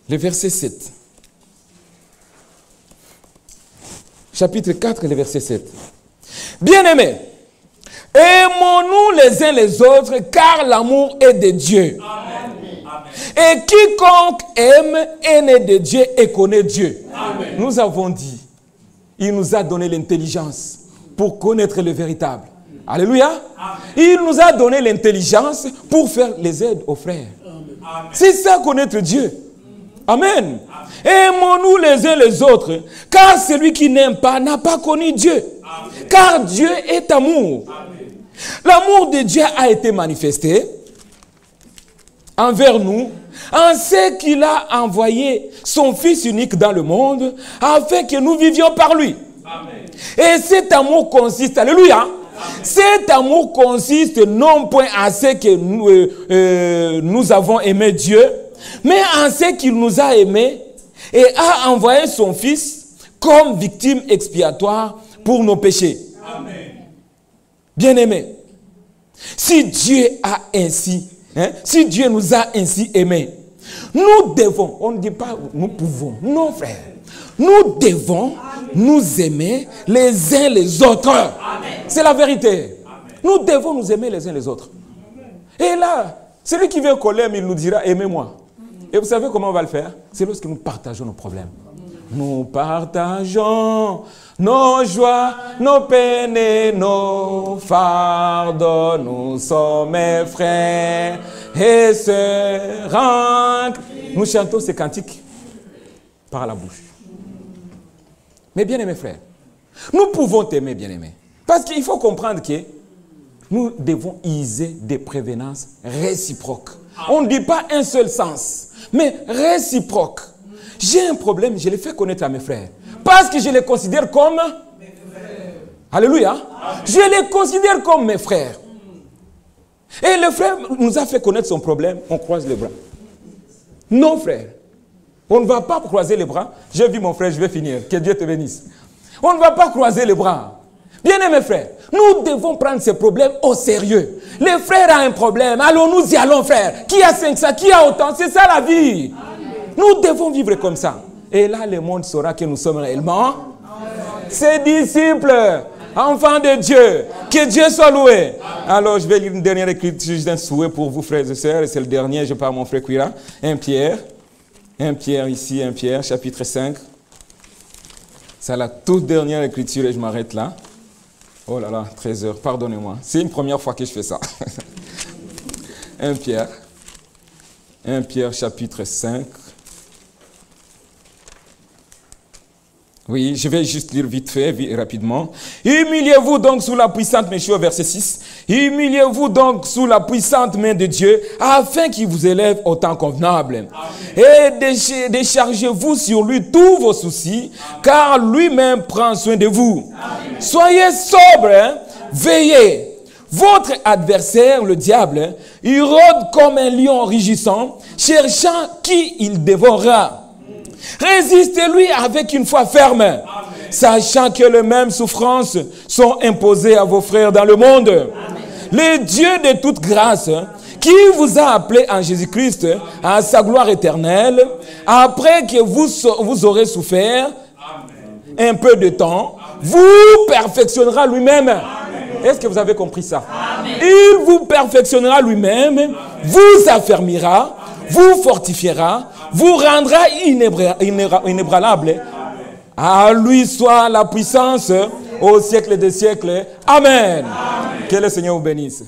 le verset 7. Chapitre 4, le verset 7. Bien-aimés, aimons-nous les uns les autres, car l'amour est de Dieu. Amen. Et quiconque aime est né de Dieu et connaît Dieu. Amen. Nous avons dit, il nous a donné l'intelligence pour connaître le véritable. Alléluia. Amen. Il nous a donné l'intelligence pour faire les aides aux frères. C'est ça, connaître Dieu. Amen. Aimons-nous les uns les autres, car celui qui n'aime pas n'a pas connu Dieu. Amen. Car Dieu est amour. L'amour de Dieu a été manifesté envers nous, en ce qu'il a envoyé son Fils unique dans le monde, afin que nous vivions par lui. Amen. Et cet amour consiste, alléluia, cet amour consiste non point à ce que nous avons aimé Dieu, mais en ce qu'il nous a aimés et a envoyé son Fils comme victime expiatoire pour nos péchés. Amen. Bien-aimés, si Dieu a ainsi, si Dieu nous a ainsi aimés, nous devons, on ne dit pas nous pouvons, non frère, nous devons nous aimer les uns les autres. C'est la vérité. Amen. Nous devons nous aimer les uns les autres. Et là, celui qui vient coller, il nous dira, aimez-moi. Et vous savez comment on va le faire? C'est lorsque nous partageons nos problèmes. Nous partageons nos joies, nos peines et nos fardeaux. Nous sommes frères et sœurs. Nous chantons ces cantiques par la bouche. Mais bien aimés frères, nous pouvons t'aimer, bien aimés. Parce qu'il faut comprendre que nous devons user des prévenances réciproques. On ne dit pas un seul sens, mais réciproque. J'ai un problème, je l'ai fait connaître à mes frères. Parce que je les considère comme mes frères. Alléluia. Amen. Je les considère comme mes frères. Et le frère nous a fait connaître son problème, on croise les bras. Non, frère. On ne va pas croiser les bras. J'ai vu mon frère, je vais finir. Que Dieu te bénisse. On ne va pas croiser les bras. Bien-aimés frères, nous devons prendre ces problèmes au sérieux. Le frère a un problème, allons-nous y allons frère. Qui a 500, qui a autant, c'est ça la vie. Amen. Nous devons vivre comme ça. Et là, le monde saura que nous sommes réellement ses disciples, enfants de Dieu. Que Dieu soit loué. Amen. Alors, je vais lire une dernière écriture, juste un souhait pour vous, frères et sœurs. Et c'est le dernier, je parle à mon frère Kouira. 1 Pierre ici, 1 Pierre, chapitre 5. C'est la toute dernière écriture et je m'arrête là. Oh là là, 13 heures, pardonnez-moi. C'est une première fois que je fais ça. 1 Pierre, chapitre 5. Oui, je vais juste lire vite fait, rapidement. Humiliez-vous donc sous la puissante main, verset 6. Humiliez-vous donc sous la puissante main de Dieu, afin qu'il vous élève au temps convenable. Amen. Et déchargez-vous sur lui tous vos soucis, car lui-même prend soin de vous. Amen. Soyez sobres, veillez. Votre adversaire, le diable, il rôde comme un lion rugissant, cherchant qui il dévorera. Résistez-lui avec une foi ferme, amen, sachant que les mêmes souffrances sont imposées à vos frères dans le monde. Amen. Le Dieu de toute grâce, qui vous a appelé en Jésus-Christ à sa gloire éternelle, après que vous aurez souffert un peu de temps, vous perfectionnera lui-même. Est-ce que vous avez compris ça? Amen. Il vous perfectionnera lui-même, vous affermira, vous fortifiera, vous rendra inébranlable. À lui soit la puissance au siècle des siècles. Amen. Amen. Que le Seigneur vous bénisse.